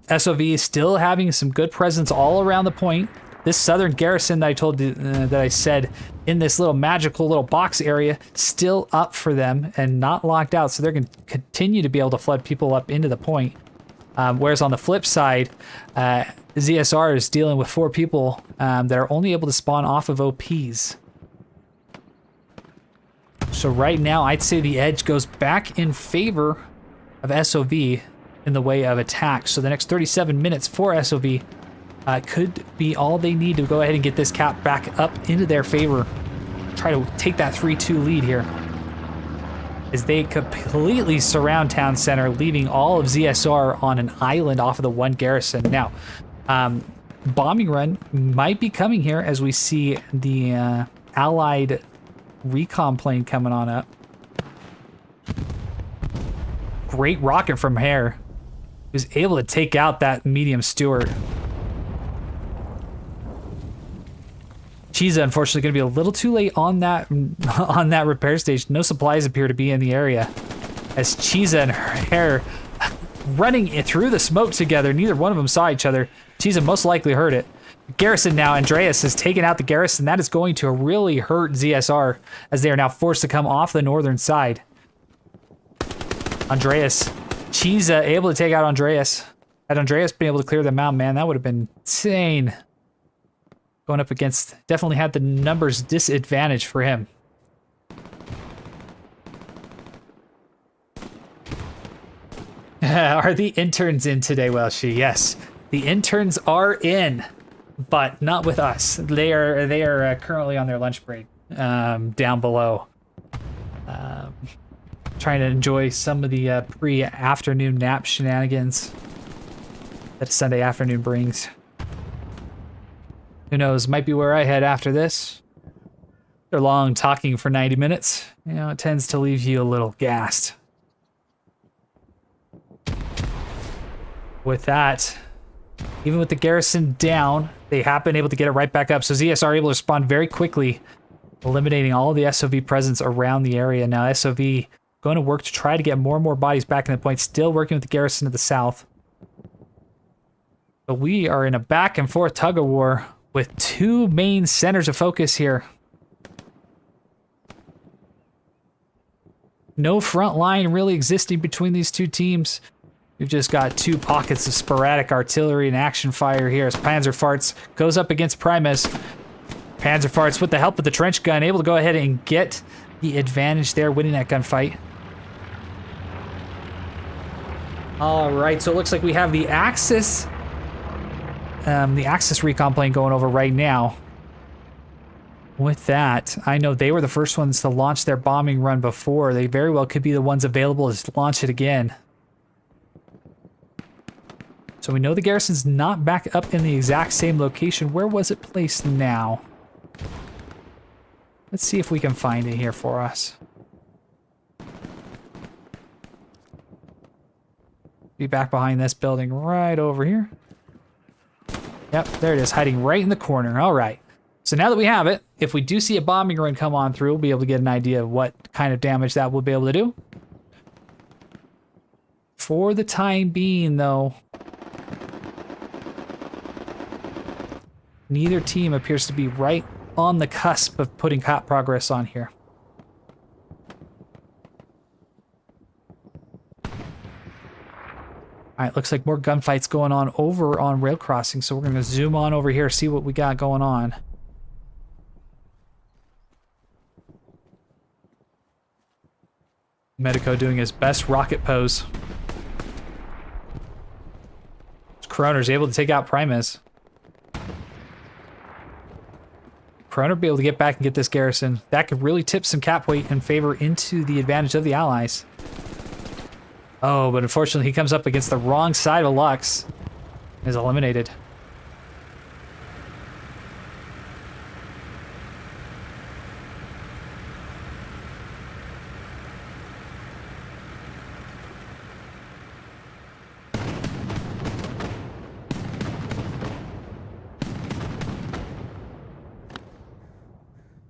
SOV is still having some good presence all around the point. This southern garrison that I told you, that I said in this little magical little box area, still up for them and not locked out, so they're going to continue to be able to flood people up into the point. Whereas on the flip side, ZSR is dealing with 4 people that are only able to spawn off of OPs. So right now, I'd say the edge goes back in favor of SOV in the way of attack. So the next 37 minutes for SOV could be all they need to go ahead and get this cap back up into their favor. Try to take that 3-2 lead here, as they completely surround town center, leaving all of ZSR on an island off of the one garrison. Now, bombing run might be coming here as we see the Allied recon plane coming on up. Great rocket from Hare, who's able to take out that medium Stewart. Chiza, unfortunately, going to be a little too late on that repair station. No supplies appear to be in the area, as Chiza and Hare running through the smoke together. Neither one of them saw each other. Chiza most likely heard it. Garrison now, Andreas has taken out the garrison. That is going to really hurt ZSR, as they are now forced to come off the northern side. Andreas, Chiza able to take out Andreas. Had Andreas been able to clear them out, man, that would have been insane. Going up against, definitely had the numbers disadvantage for him. Are the interns in today, Welshie? Yes, the interns are in, but not with us. They are currently on their lunch break down below, trying to enjoy some of the pre-afternoon nap shenanigans that a Sunday afternoon brings. Who knows, might be where I head after this. They're long talking for 90 minutes. You know, it tends to leave you a little gassed. With that, even with the garrison down, they have been able to get it right back up. So ZSR are able to respond very quickly, eliminating all of the SOV presence around the area. Now SOV going to work to try to get more and more bodies back in the point, still working with the garrison to the south. But we are in a back and forth tug of war with 2 main centers of focus here. No front line really existing between these 2 teams. We've just got 2 pockets of sporadic artillery and action fire here as Panzer Farts goes up against Primus. Panzer Farts, with the help of the trench gun, able to go ahead and get the advantage there, winning that gunfight. All right, so it looks like we have the Axis recon plane going over right now. With that, I know they were the first ones to launch their bombing run before. They very well could be the ones available to launch it again. So we know the garrison's not back up in the exact same location. Where was it placed now? Let's see if we can find it here for us. Be back behind this building right over here. Yep, there it is, hiding right in the corner. All right. So now that we have it, if we do see a bombing run come on through, we'll be able to get an idea of what kind of damage that we'll be able to do. For the time being, though, neither team appears to be right on the cusp of putting hot progress on here. All right, looks like more gunfights going on over on rail crossing, so we're going to zoom on over here, see what we got going on. Medico doing his best rocket pose. Kroner's able to take out Primus. Kroner will be able to get back and get this garrison. That could really tip some cap weight in favor into the advantage of the Allies. Oh, but unfortunately he comes up against the wrong side of Lux. Is eliminated.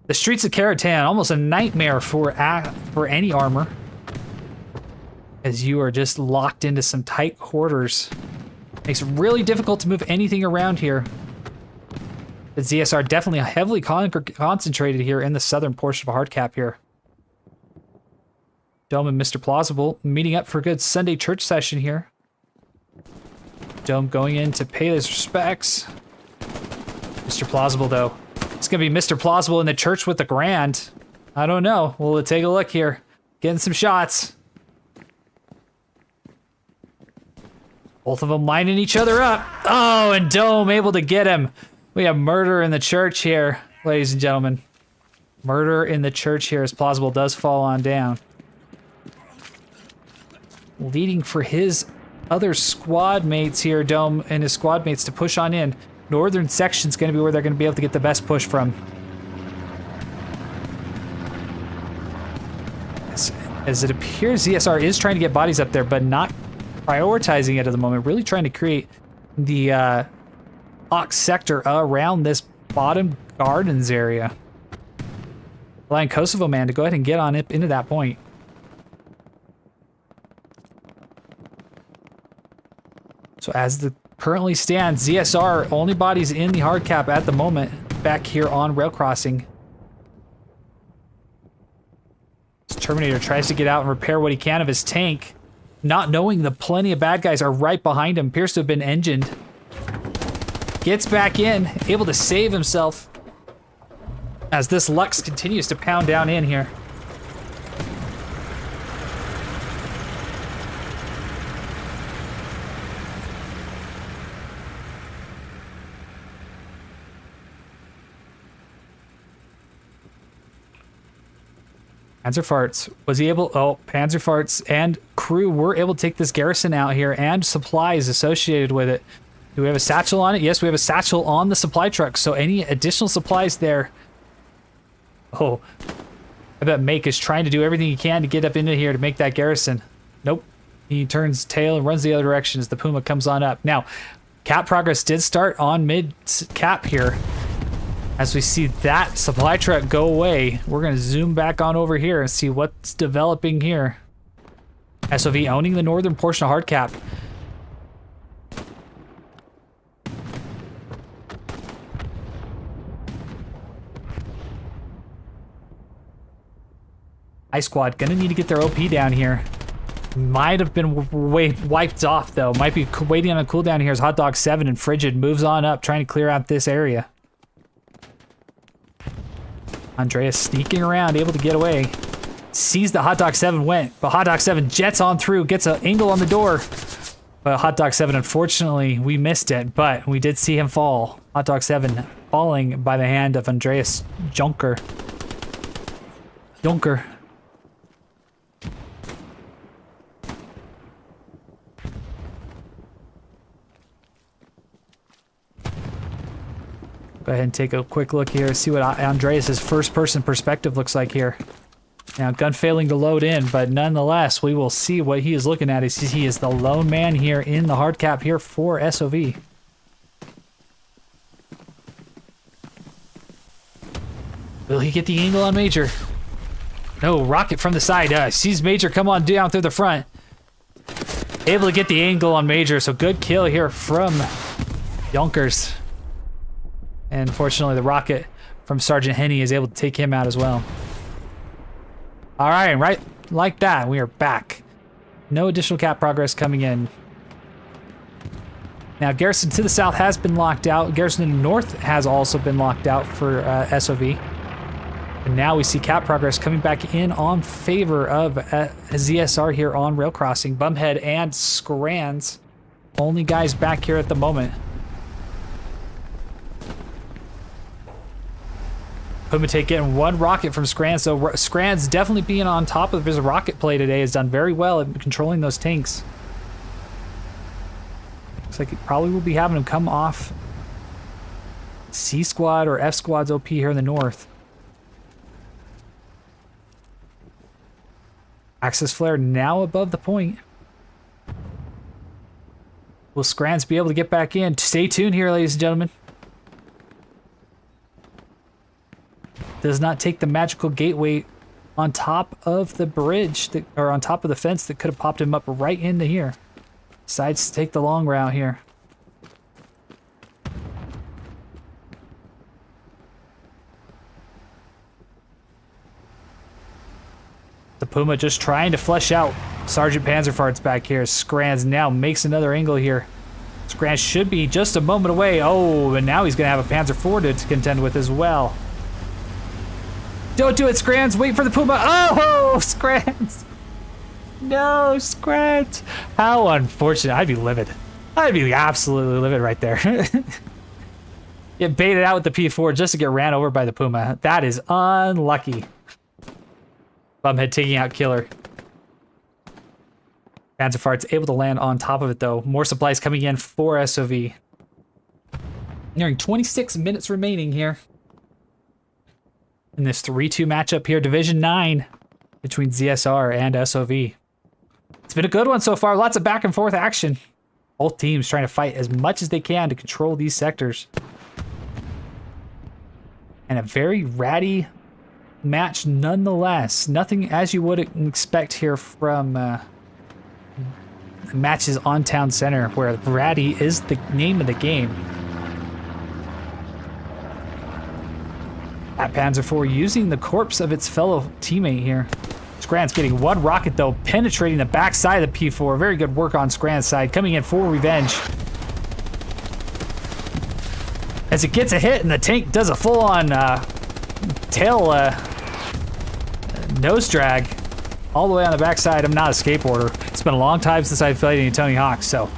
The streets of Carentan, almost a nightmare for any armor, as you are just locked into some tight quarters. Makes it really difficult to move anything around here. The ZSR definitely heavily concentrated here in the southern portion of a hard cap here. Dome and Mr. Plausible meeting up for a good Sunday church session here. Dome going in to pay his respects. Mr. Plausible, though. It's going to be Mr. Plausible in the church with the grand. I don't know. We'll take a look here. Getting some shots. Both of them lining each other up. Oh, and Dome able to get him. We have murder in the church here, ladies and gentlemen. Murder in the church here as Plausible does fall on down. Leading for his other squad mates here, Dome and his squad mates to push on in. Northern section's going to be where they're going to be able to get the best push from. As it appears, ZSR is trying to get bodies up there, but not prioritizing it at the moment. Really trying to create the Ox sector around this bottom gardens area. Allowing Kosovo man to go ahead and get on it into that point. So as the currently stands, ZSR only bodies in the hard cap at the moment back here on rail crossing. This Terminator tries to get out and repair what he can of his tank, not knowing the plenty of bad guys are right behind him. Appears to have been engined. Gets back in, able to save himself as this Lux continues to pound down in here. Panzerfarts was he able? Oh, Panzerfarts and crew were able to take this garrison out here and supplies associated with it. Do we have a satchel on it? Yes, we have a satchel on the supply truck. So any additional supplies there? Oh, I bet Make is trying to do everything he can to get up into here to make that garrison. Nope. He turns tail and runs the other direction as the Puma comes on up. Now, cap progress did start on mid cap here. As we see that supply truck go away, we're going to zoom back on over here and see what's developing here. SOV owning the northern portion of hard cap. I Squad going to need to get their OP down here. Might have been wiped off, though. Might be waiting on a cooldown here as Hot Dog 7 and Frigid moves on up, trying to clear out this area. Andreas sneaking around, able to get away. Sees the Hot Dog 7 went, but Hot Dog 7 jets on through, gets an angle on the door. But Hot Dog 7, unfortunately, we missed it, but we did see him fall. Hot Dog 7 falling by the hand of Andreas Junker. Junker. Go ahead and take a quick look here, see what Andreas' first-person perspective looks like here. Now, gun failing to load in, but nonetheless, we will see what he is looking at. He is the lone man here in the hard cap here for SOV. Will he get the angle on Major? No, rocket from the side. Sees Major come on down through the front. Able to get the angle on Major, so good kill here from Yonkers. And fortunately, the rocket from Sergeant Henney is able to take him out as well. All right, like that, we are back. No additional cap progress coming in. Now, Garrison to the south has been locked out. Garrison in the north has also been locked out for SOV. And now we see cap progress coming back in on favor of ZSR here on rail crossing. Bumhead and Scrans, only guys back here at the moment. Pumatate getting one rocket from Scrans, so Scrans definitely being on top of his rocket play today has done very well at controlling those tanks. Looks like it probably will be having him come off C squad or F squad's OP here in the north. Axis flare now above the point. Will Scrans be able to get back in? Stay tuned here, ladies and gentlemen. Does not take the magical gateway on top of the bridge, or on top of the fence that could have popped him up right into here. Decides to take the long route here. The Puma just trying to flesh out Sergeant Panzerfart's back here. Scrans now makes another angle here. Scrans should be just a moment away. Oh, and now he's going to have a Panzer IV to contend with as well. Don't do it, Scrans. Wait for the Puma. Oh, Scrans. No, Scrans. How unfortunate. I'd be livid. I'd be absolutely livid right there. Get baited out with the P4 just to get ran over by the Puma. That is unlucky. Bumhead taking out Killer. Panzerfart's able to land on top of it, though. More supplies coming in for SOV. Nearing 26 minutes remaining here in this 3-2 matchup here, Division 9, between ZSR and SOV. It's been a good one so far. Lots of back and forth action. Both teams trying to fight as much as they can to control these sectors. And a very ratty match nonetheless. Nothing as you would expect here from matches on Town Center, where ratty is the name of the game. At Panzer IV using the corpse of its fellow teammate here. Scrans getting one rocket though, penetrating the backside of the P4. Very good work on Scrans' side, coming in for revenge. As it gets a hit and the tank does a full-on tail nose drag all the way on the backside. I'm not a skateboarder. It's been a long time since I've played any Tony Hawk, so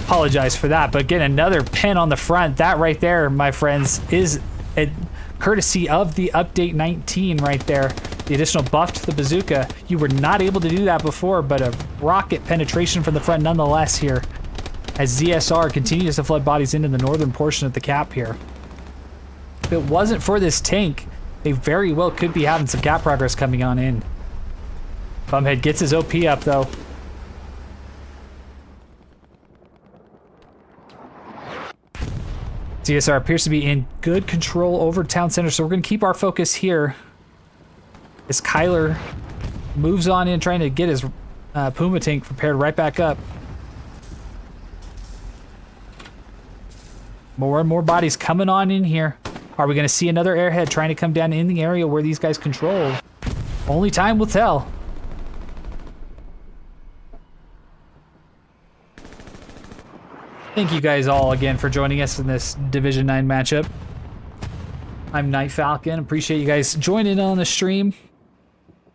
apologize for that. But getting another pin on the front, that right there, my friends, is a courtesy of the update 19 right there. The additional buff to the bazooka. You were not able to do that before, but a rocket penetration from the front nonetheless here, as ZSR continues to flood bodies into the northern portion of the cap here. If it wasn't for this tank, they very well could be having some cap progress coming on in. Bumhead gets his OP up though. ZSR appears to be in good control over Town Center, so we're going to keep our focus here as Kyler moves on in, trying to get his Puma tank prepared right back up. More and more bodies coming on in here. Are we going to see another airhead trying to come down in the area where these guys control? Only time will tell. Thank you guys all again for joining us in this Division 9 matchup. I'm Night Falcon. Appreciate you guys joining on the stream.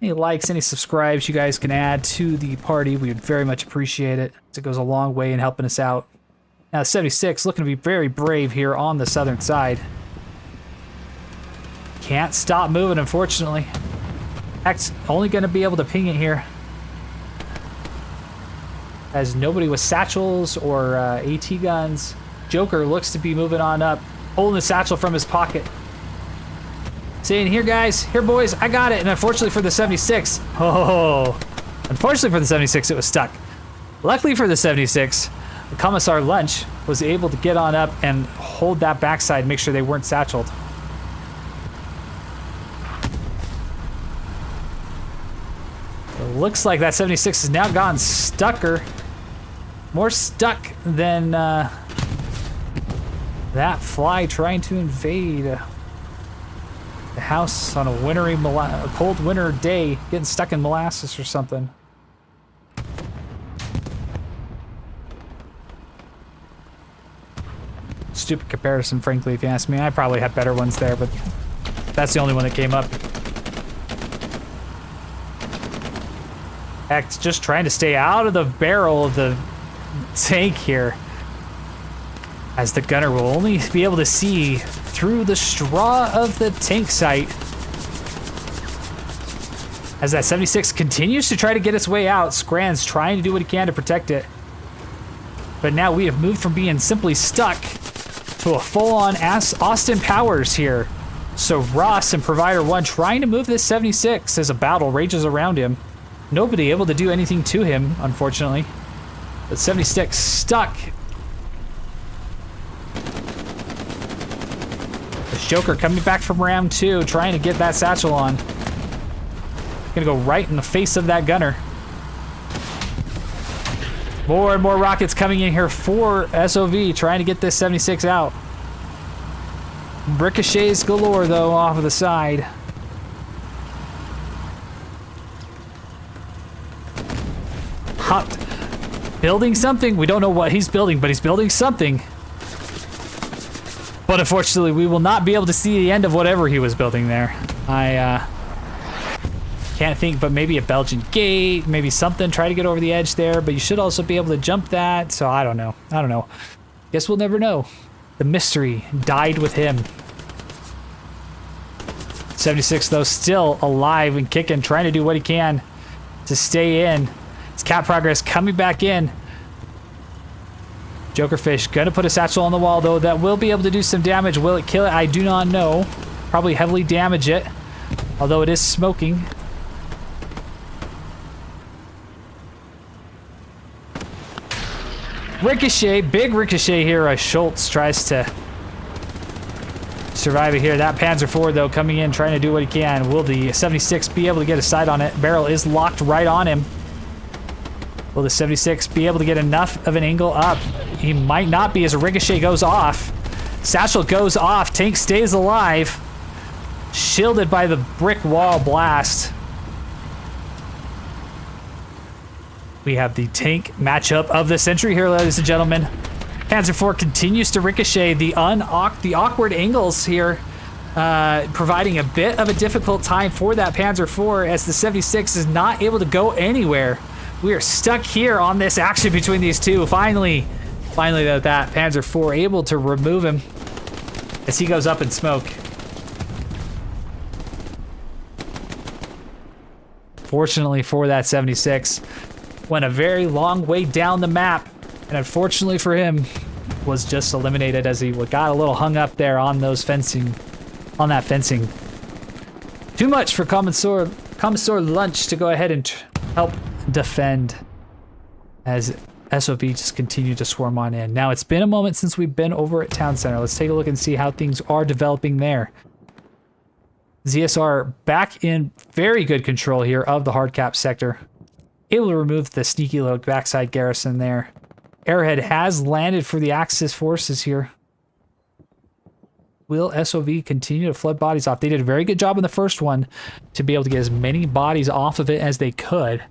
Any likes, any subscribes you guys can add to the party, we would very much appreciate it. It goes a long way in helping us out. Now, 76 looking to be very brave here on the southern side. Can't stop moving, unfortunately. Heck's only going to be able to ping it here, as nobody with satchels or AT guns. Joker looks to be moving on up, holding the satchel from his pocket, saying, here guys, here boys, I got it. And unfortunately for the 76, unfortunately for the 76, it was stuck. Luckily for the 76, the Commissar Lunch was able to get on up and hold that backside, make sure they weren't satcheled. It looks like that 76 has now gone stucker. More stuck than that fly trying to invade the house on a cold winter day, getting stuck in molasses or something. Stupid comparison, frankly, if you ask me. I probably had better ones there, but that's the only one that came up. Heck, just trying to stay out of the barrel of the tank here, as the gunner will only be able to see through the straw of the tank sight. As that 76 continues to try to get its way out, Scran's trying to do what he can to protect it. But now we have moved from being simply stuck to a full-on Austin Powers here. So Ross and Provider 1 trying to move this 76 as a battle rages around him. Nobody able to do anything to him, unfortunately. But 76 stuck. This Joker coming back from round 2, trying to get that satchel on. Gonna go right in the face of that gunner. More and more rockets coming in here for SOV, trying to get this 76 out. Ricochets galore, though, off of the side. Hopped. Building something. We don't know what he's building, but he's building something. But unfortunately, we will not be able to see the end of whatever he was building there. I can't think, but maybe a Belgian gate, maybe something. Try to get over the edge there, but you should also be able to jump that. So I don't know. I don't know. Guess we'll never know. The mystery died with him. 76, though, still alive and kicking, trying to do what he can to stay in. It's Cat Progress coming back in. Jokerfish gonna put a satchel on the wall, though. That will be able to do some damage. Will it kill it? I do not know. Probably heavily damage it, although it is smoking. Ricochet, big ricochet here as Schultz tries to survive it here. That Panzer IV, though, coming in, trying to do what he can. Will the 76 be able to get a sight on it? Barrel is locked right on him. Will the 76 be able to get enough of an angle up? He might not be, as a ricochet goes off. Satchel goes off. Tank stays alive. Shielded by the brick wall blast. We have the tank matchup of the century here, ladies and gentlemen. Panzer IV continues to ricochet. The awkward angles here, providing a bit of a difficult time for that Panzer IV, as the 76 is not able to go anywhere. We are stuck here on this action between these two. Finally that Panzer IV able to remove him as he goes up in smoke. Fortunately for that 76, went a very long way down the map, and unfortunately for him, was just eliminated as he got a little hung up there on those fencing, on that fencing. Too much for Commissar Lunch to go ahead and help defend, as SOV just continued to swarm on in. Now, it's been a moment since we've been over at Town Center. Let's take a look and see how things are developing there. ZSR back in very good control here of the hard cap sector. Able to remove the sneaky little backside garrison there. Airhead has landed for the Axis forces here. Will SOV continue to flood bodies off? They did a very good job in the first one to be able to get as many bodies off of it as they could.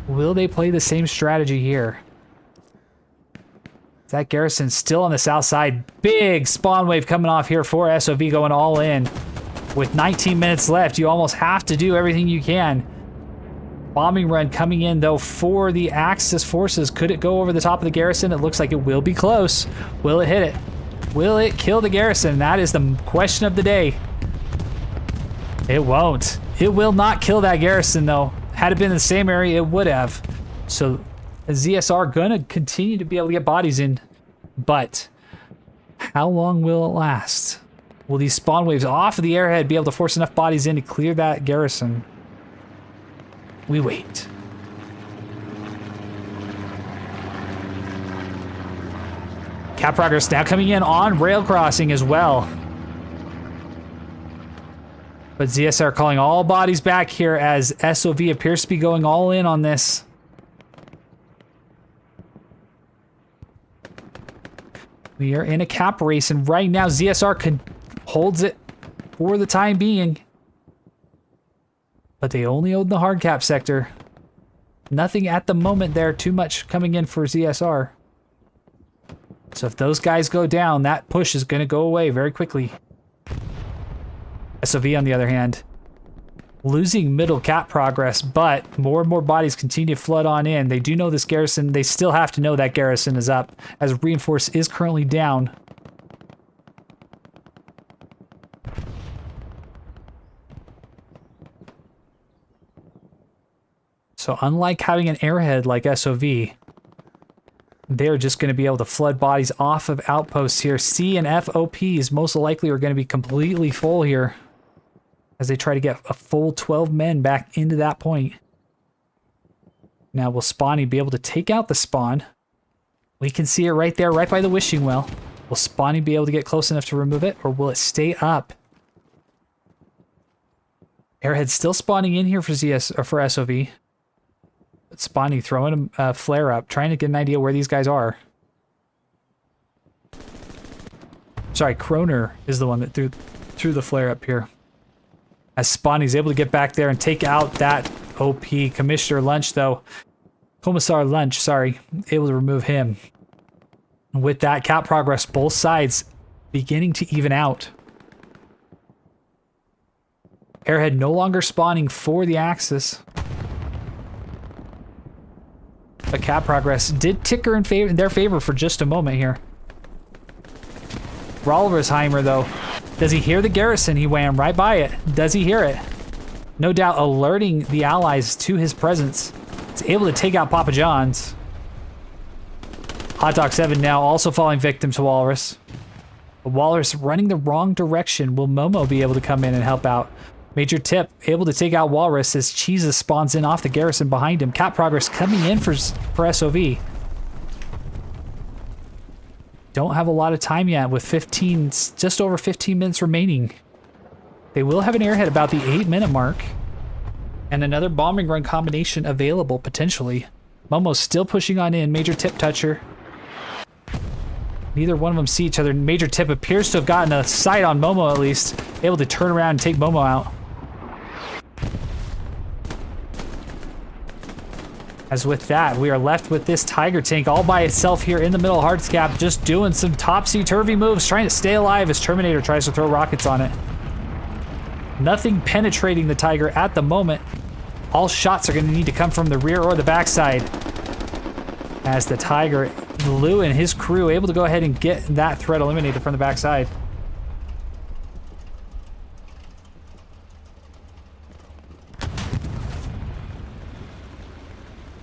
Will they play the same strategy here? That garrison still on the south side. Big spawn wave coming off here for SOV going all in. With 19 minutes left, you almost have to do everything you can. Bombing run coming in, though, for the Axis forces. Could it go over the top of the garrison? It looks like it will be close. Will it hit it? Will it kill the garrison? That is the question of the day. It won't. It will not kill that garrison, though. Had it been in the same area, it would have. So ZSR gonna continue to be able to get bodies in, but how long will it last? Will these spawn waves off of the airhead be able to force enough bodies in to clear that garrison? We wait. Cap progress now coming in on rail crossing as well. But ZSR calling all bodies back here as SOV appears to be going all in on this. We are in a cap race, and right now ZSR holds it for the time being. But they only own the hard cap sector. Nothing at the moment there, too much coming in for ZSR. So if those guys go down, that push is going to go away very quickly. SOV, on the other hand, losing middle cap progress, but more and more bodies continue to flood on in. They do know this garrison. They still have to know that garrison is up, as reinforce is currently down. So unlike having an airhead like SOV, they're just going to be able to flood bodies off of outposts here. C and F OPs most likely are going to be completely full here as they try to get a full 12 men back into that point. Now, will Spawny be able to take out the spawn? We can see it right there, right by the wishing well. Will Spawny be able to get close enough to remove it, or will it stay up? Airhead still spawning in here for SOV. But Spawny throwing a flare up, trying to get an idea where these guys are. Sorry, Kroner is the one that threw the flare up here. As Spawny's able to get back there and take out that OP. Commissioner Lunch, though. Commissar Lunch, sorry. Able to remove him. With that, cap progress, both sides beginning to even out. Airhead no longer spawning for the Axis. But cap progress did ticker in their favor for just a moment here. Rolversheimer, though. Does he hear the garrison? He wham right by it. Does he hear it? No doubt alerting the allies to his presence. He's able to take out Papa John's. Hot Dog 7 now also falling victim to Walrus. But Walrus running the wrong direction. Will Momo be able to come in and help out? Major Tip able to take out Walrus as Cheeses spawns in off the garrison behind him. Cap progress coming in for SOV. Don't have a lot of time yet with just over 15 minutes remaining. They will have an airhead about the 8-minute mark. And another bombing run combination available, potentially. Momo's still pushing on in. Major Tip toucher. Neither one of them see each other. Major Tip appears to have gotten a sight on Momo at least. Able to turn around and take Momo out. As with that, we are left with this Tiger tank all by itself here in the middle of Hardscap, just doing some topsy-turvy moves, trying to stay alive as Terminator tries to throw rockets on it. Nothing penetrating the Tiger at the moment. All shots are going to need to come from the rear or the backside. As the Tiger, Lou and his crew able to go ahead and get that threat eliminated from the backside.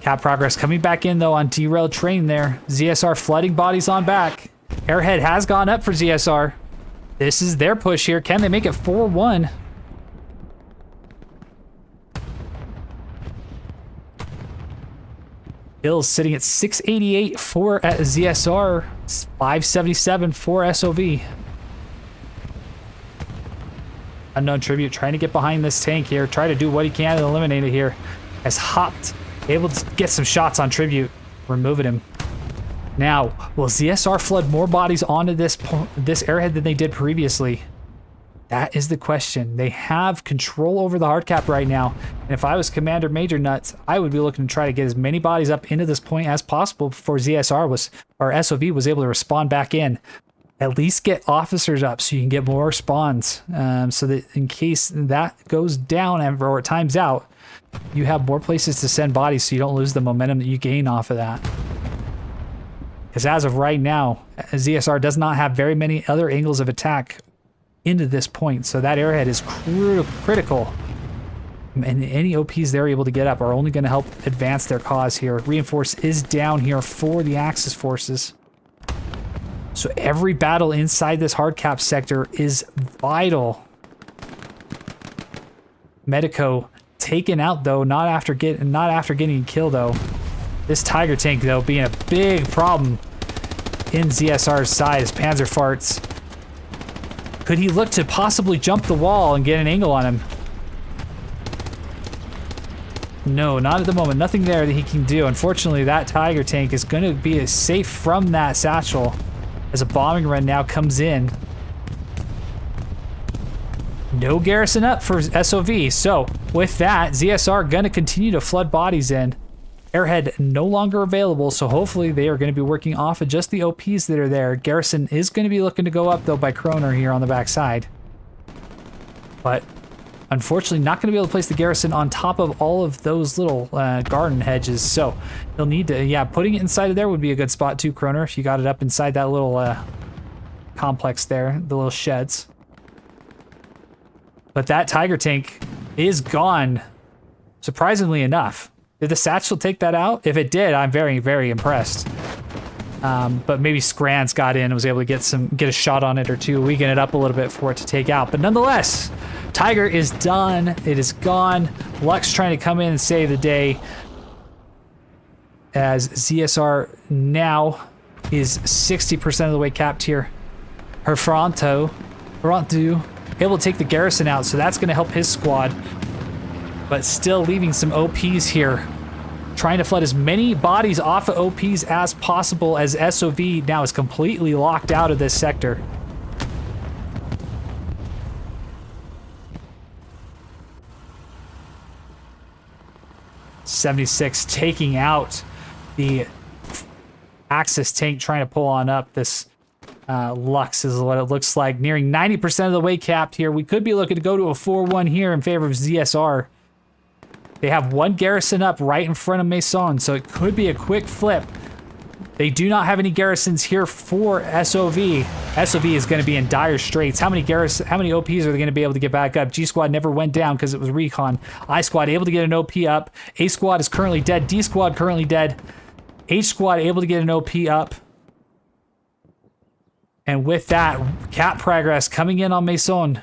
Cap progress coming back in, though, on derailed train there. ZSR flooding bodies on back. Airhead has gone up for ZSR. This is their push here. Can they make it 4-1? Hills sitting at 688 for ZSR, 577 for SOV. Unknown Tribute trying to get behind this tank here. Try to do what he can to eliminate it here. As Hopped able to get some shots on Tribute, removing him. Now, will ZSR flood more bodies onto this airhead than they did previously? That is the question. They have control over the hard cap right now. And if I was Commander Major Nuts, I would be looking to try to get as many bodies up into this point as possible before ZSR was, or SOV was able to respond back in. At least get officers up so you can get more spawns. So that in case that goes down or it times out, you have more places to send bodies so you don't lose the momentum that you gain off of that. Because as of right now, ZSR does not have very many other angles of attack into this point, so that airhead is critical. And any OPs they're able to get up are only going to help advance their cause here. Reinforce is down here for the Axis forces. So every battle inside this hard cap sector is vital. Medico taken out though, not after getting killed though. This Tiger tank though being a big problem in ZSR's side as Panzer farts. Could he look to possibly jump the wall and get an angle on him? No, not at the moment. Nothing there that he can do. Unfortunately, that Tiger tank is going to be safe from that satchel as a bombing run now comes in. No garrison up for SOV. So with that, ZSR going to continue to flood bodies in. Airhead no longer available, so hopefully they are going to be working off of just the OPs that are there. Garrison is going to be looking to go up, though, by Kroner here on the backside. But unfortunately, not going to be able to place the garrison on top of all of those little garden hedges. So they'll need to, yeah, putting it inside of there would be a good spot too, Kroner, if you got it up inside that little complex there, the little sheds. But that Tiger tank is gone, surprisingly enough. Did the satchel take that out? If it did, I'm very, very impressed. But maybe Scrans got in and was able to get a shot on it or two, weaken it up a little bit for it to take out. But nonetheless, Tiger is done. It is gone. Lux trying to come in and save the day as ZSR now is 60% of the way capped here. Herfronto able to take the garrison out, so that's going to help his squad. But still leaving some OPs here. Trying to flood as many bodies off of OPs as possible as SOV now is completely locked out of this sector. .76 taking out the Axis tank, trying to pull on up this Lux is what it looks like. Nearing 90% of the way capped here. We could be looking to go to a 4-1 here in favor of ZSR. They have one garrison up right in front of Maison, so it could be a quick flip. They do not have any garrisons here for SOV. SOV is going to be in dire straits. How many OPs are they going to be able to get back up? G squad never went down because it was recon. I squad able to get an OP up. A squad is currently dead. D squad currently dead. H squad able to get an OP up. And with that, cap progress coming in on Maison.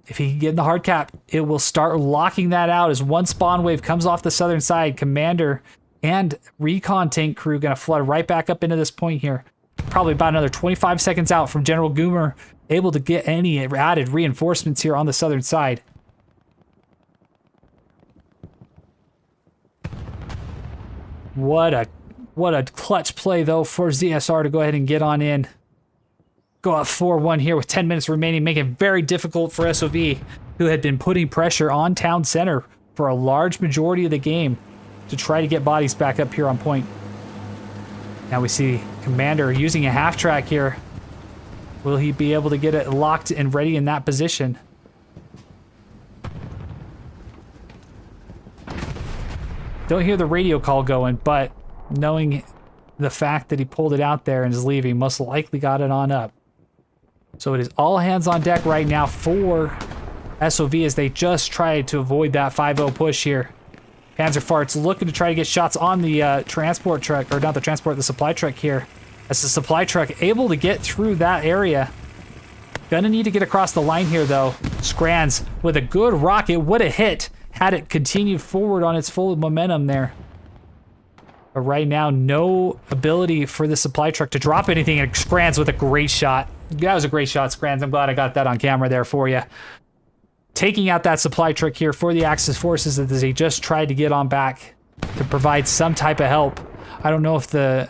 If he can get in the hard cap, it will start locking that out as one spawn wave comes off the southern side. Commander and recon tank crew going to flood right back up into this point here. Probably about another 25 seconds out from General Goomer, able to get any added reinforcements here on the southern side. What a clutch play, though, for ZSR to go ahead and get on in. Go up 4-1 here with 10 minutes remaining, making it very difficult for SOV, who had been putting pressure on town center for a large majority of the game to try to get bodies back up here on point. Now we see Commander using a half track here. Will he be able to get it locked and ready in that position? Don't hear the radio call going, but knowing the fact that he pulled it out there and is leaving, most likely got it on up. So it is all hands on deck right now for SOV as they just try to avoid that 5-0 push here. Panzer farts looking to try to get shots on the transport truck, or not the transport, the supply truck here. As the supply truck able to get through that area. Gonna need to get across the line here though. Scrans with a good rocket would have hit had it continued forward on its full momentum there. But right now, no ability for the supply truck to drop anything, and Scrans with a great shot. That was a great shot, Scrans. I'm glad I got that on camera there for you. Taking out that supply truck here for the Axis forces as they just tried to get on back to provide some type of help. I don't know if the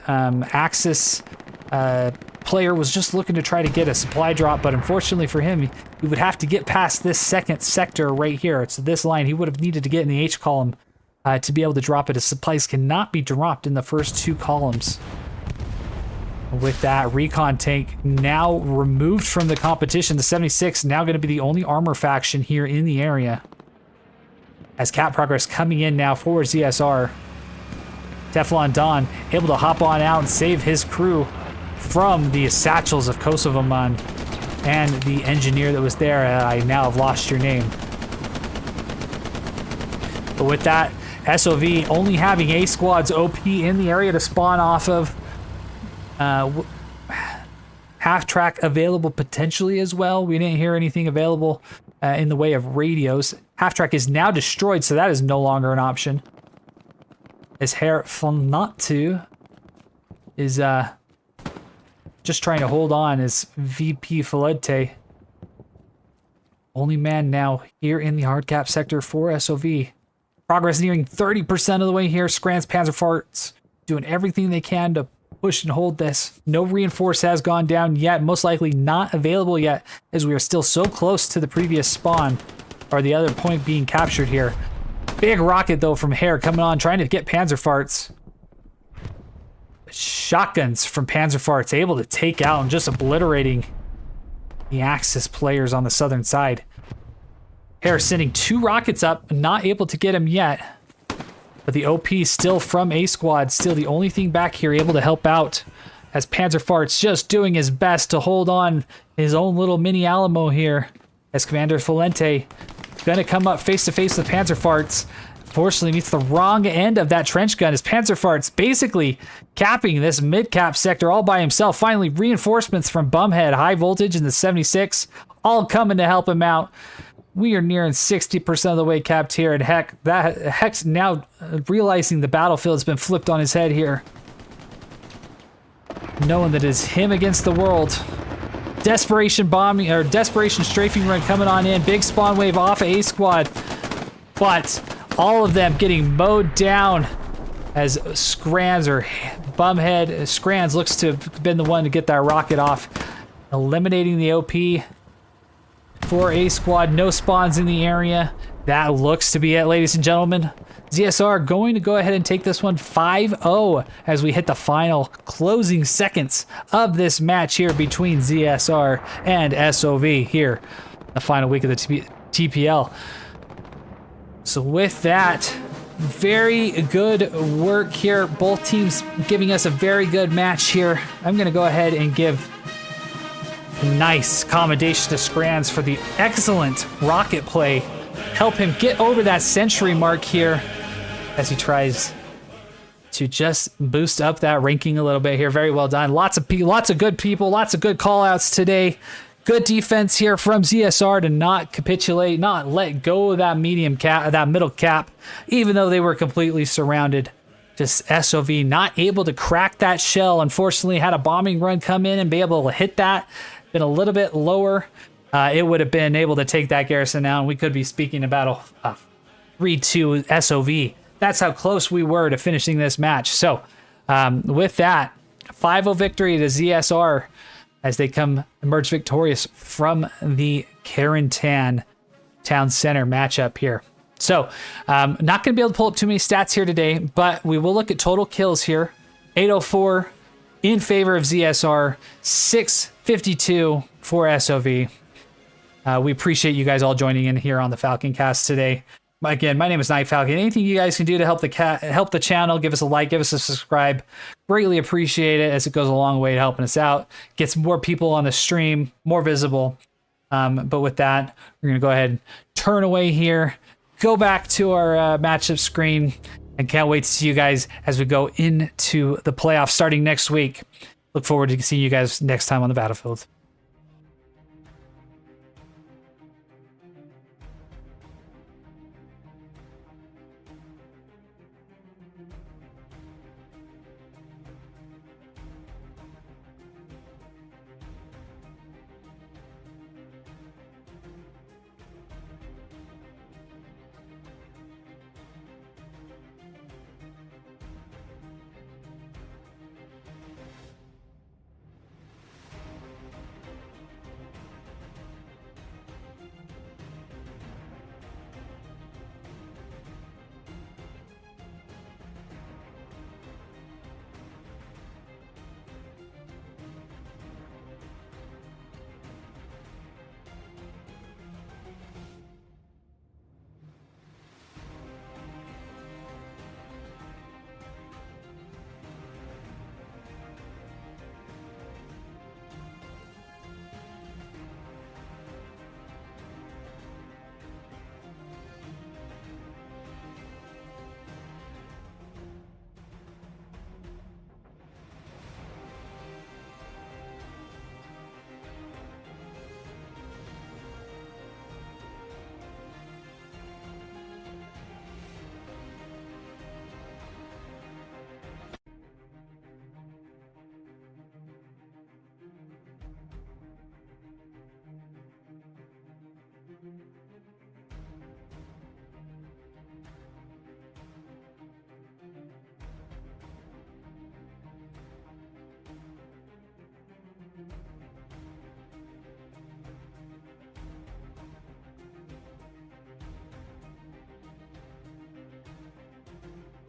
Axis player was just looking to try to get a supply drop, but unfortunately for him, he would have to get past this second sector right here. So this line, he would have needed to get in the H column to be able to drop it, as supplies cannot be dropped in the first 2 columns. With that, recon tank now removed from the competition. The 76 now going to be the only armor faction here in the area. As cap progress coming in now for ZSR. Teflon Don able to hop on out and save his crew from the satchels of Kosovoman and the engineer that was there. I now have lost your name. But with that, SOV only having A squads OP in the area to spawn off of. Half track available potentially as well. We didn't hear anything available in the way of radios. Half track is now destroyed, so that is no longer an option. As Herr von Natu is just trying to hold on as VP Falente. Only man now here in the hard cap sector for SOV. Progress nearing 30% of the way here. Scran's Panzerfahrts doing everything they can to push and hold this. No reinforce has gone down yet. Most likely not available yet, as we are still so close to the previous spawn, or the other point being captured here. Big rocket though from Herr coming on, trying to get Panzerfahrts. Shotguns from Panzerfahrts able to take out and just obliterating the Axis players on the southern side. Herr sending 2 rockets up, not able to get him yet. But the OP still from A squad, still the only thing back here able to help out, as Panzerfahrts just doing his best to hold on his own little mini Alamo here, as Commander Falente gonna come up face to face with Panzerfahrts. Fortunately meets the wrong end of that trench gun, as Panzerfahrts basically capping this mid-cap sector all by himself. Finally, reinforcements from Bumhead, high voltage in the 76, all coming to help him out. We are nearing 60% of the way capped here, and Heck's now realizing the battlefield has been flipped on his head here. Knowing that it's him against the world. Desperation bombing, or desperation strafing run coming on in. Big spawn wave off of A squad. But all of them getting mowed down as Scrans, or Bumhead, Scrans looks to have been the one to get that rocket off. Eliminating the OP. For A squad, no spawns in the area. That looks to be it, ladies and gentlemen. ZSR going to go ahead and take this one 5-0 as we hit the final closing seconds of this match here between ZSR and SOV here, the final week of the TPL. So with that, very good work here. Both teams giving us a very good match here. I'm going to go ahead and give nice commendation to Scrans for the excellent rocket play. Help him get over that century mark here as he tries to just boost up that ranking a little bit here. Very well done. Lots of good people, lots of good call outs today. Good defense here from ZSR to not capitulate, not let go of that medium cap, that middle cap, even though they were completely surrounded. Just SOV not able to crack that shell. Unfortunately, had a bombing run come in and be able to hit that. Been a little bit lower, it would have been able to take that garrison down. We could be speaking about a 3-2 SOV. That's how close we were to finishing this match. So with that, 5-0 victory to ZSR as they emerge victorious from the Carentan Town Center matchup here. So not going to be able to pull up too many stats here today, but we will look at total kills here. 804 in favor of ZSR, 652 for SOV. We appreciate you guys all joining in here on the Falcon Cast today. Again, my name is Night Falcon. Anything you guys can do to help the channel, give us a like, give us a subscribe. Greatly appreciate it, as it goes a long way to helping us out. Gets more people on the stream, more visible. But with that, we're going to go ahead and turn away here, go back to our matchup screen, and can't wait to see you guys as we go into the playoffs starting next week. Look forward to seeing you guys next time on the battlefield.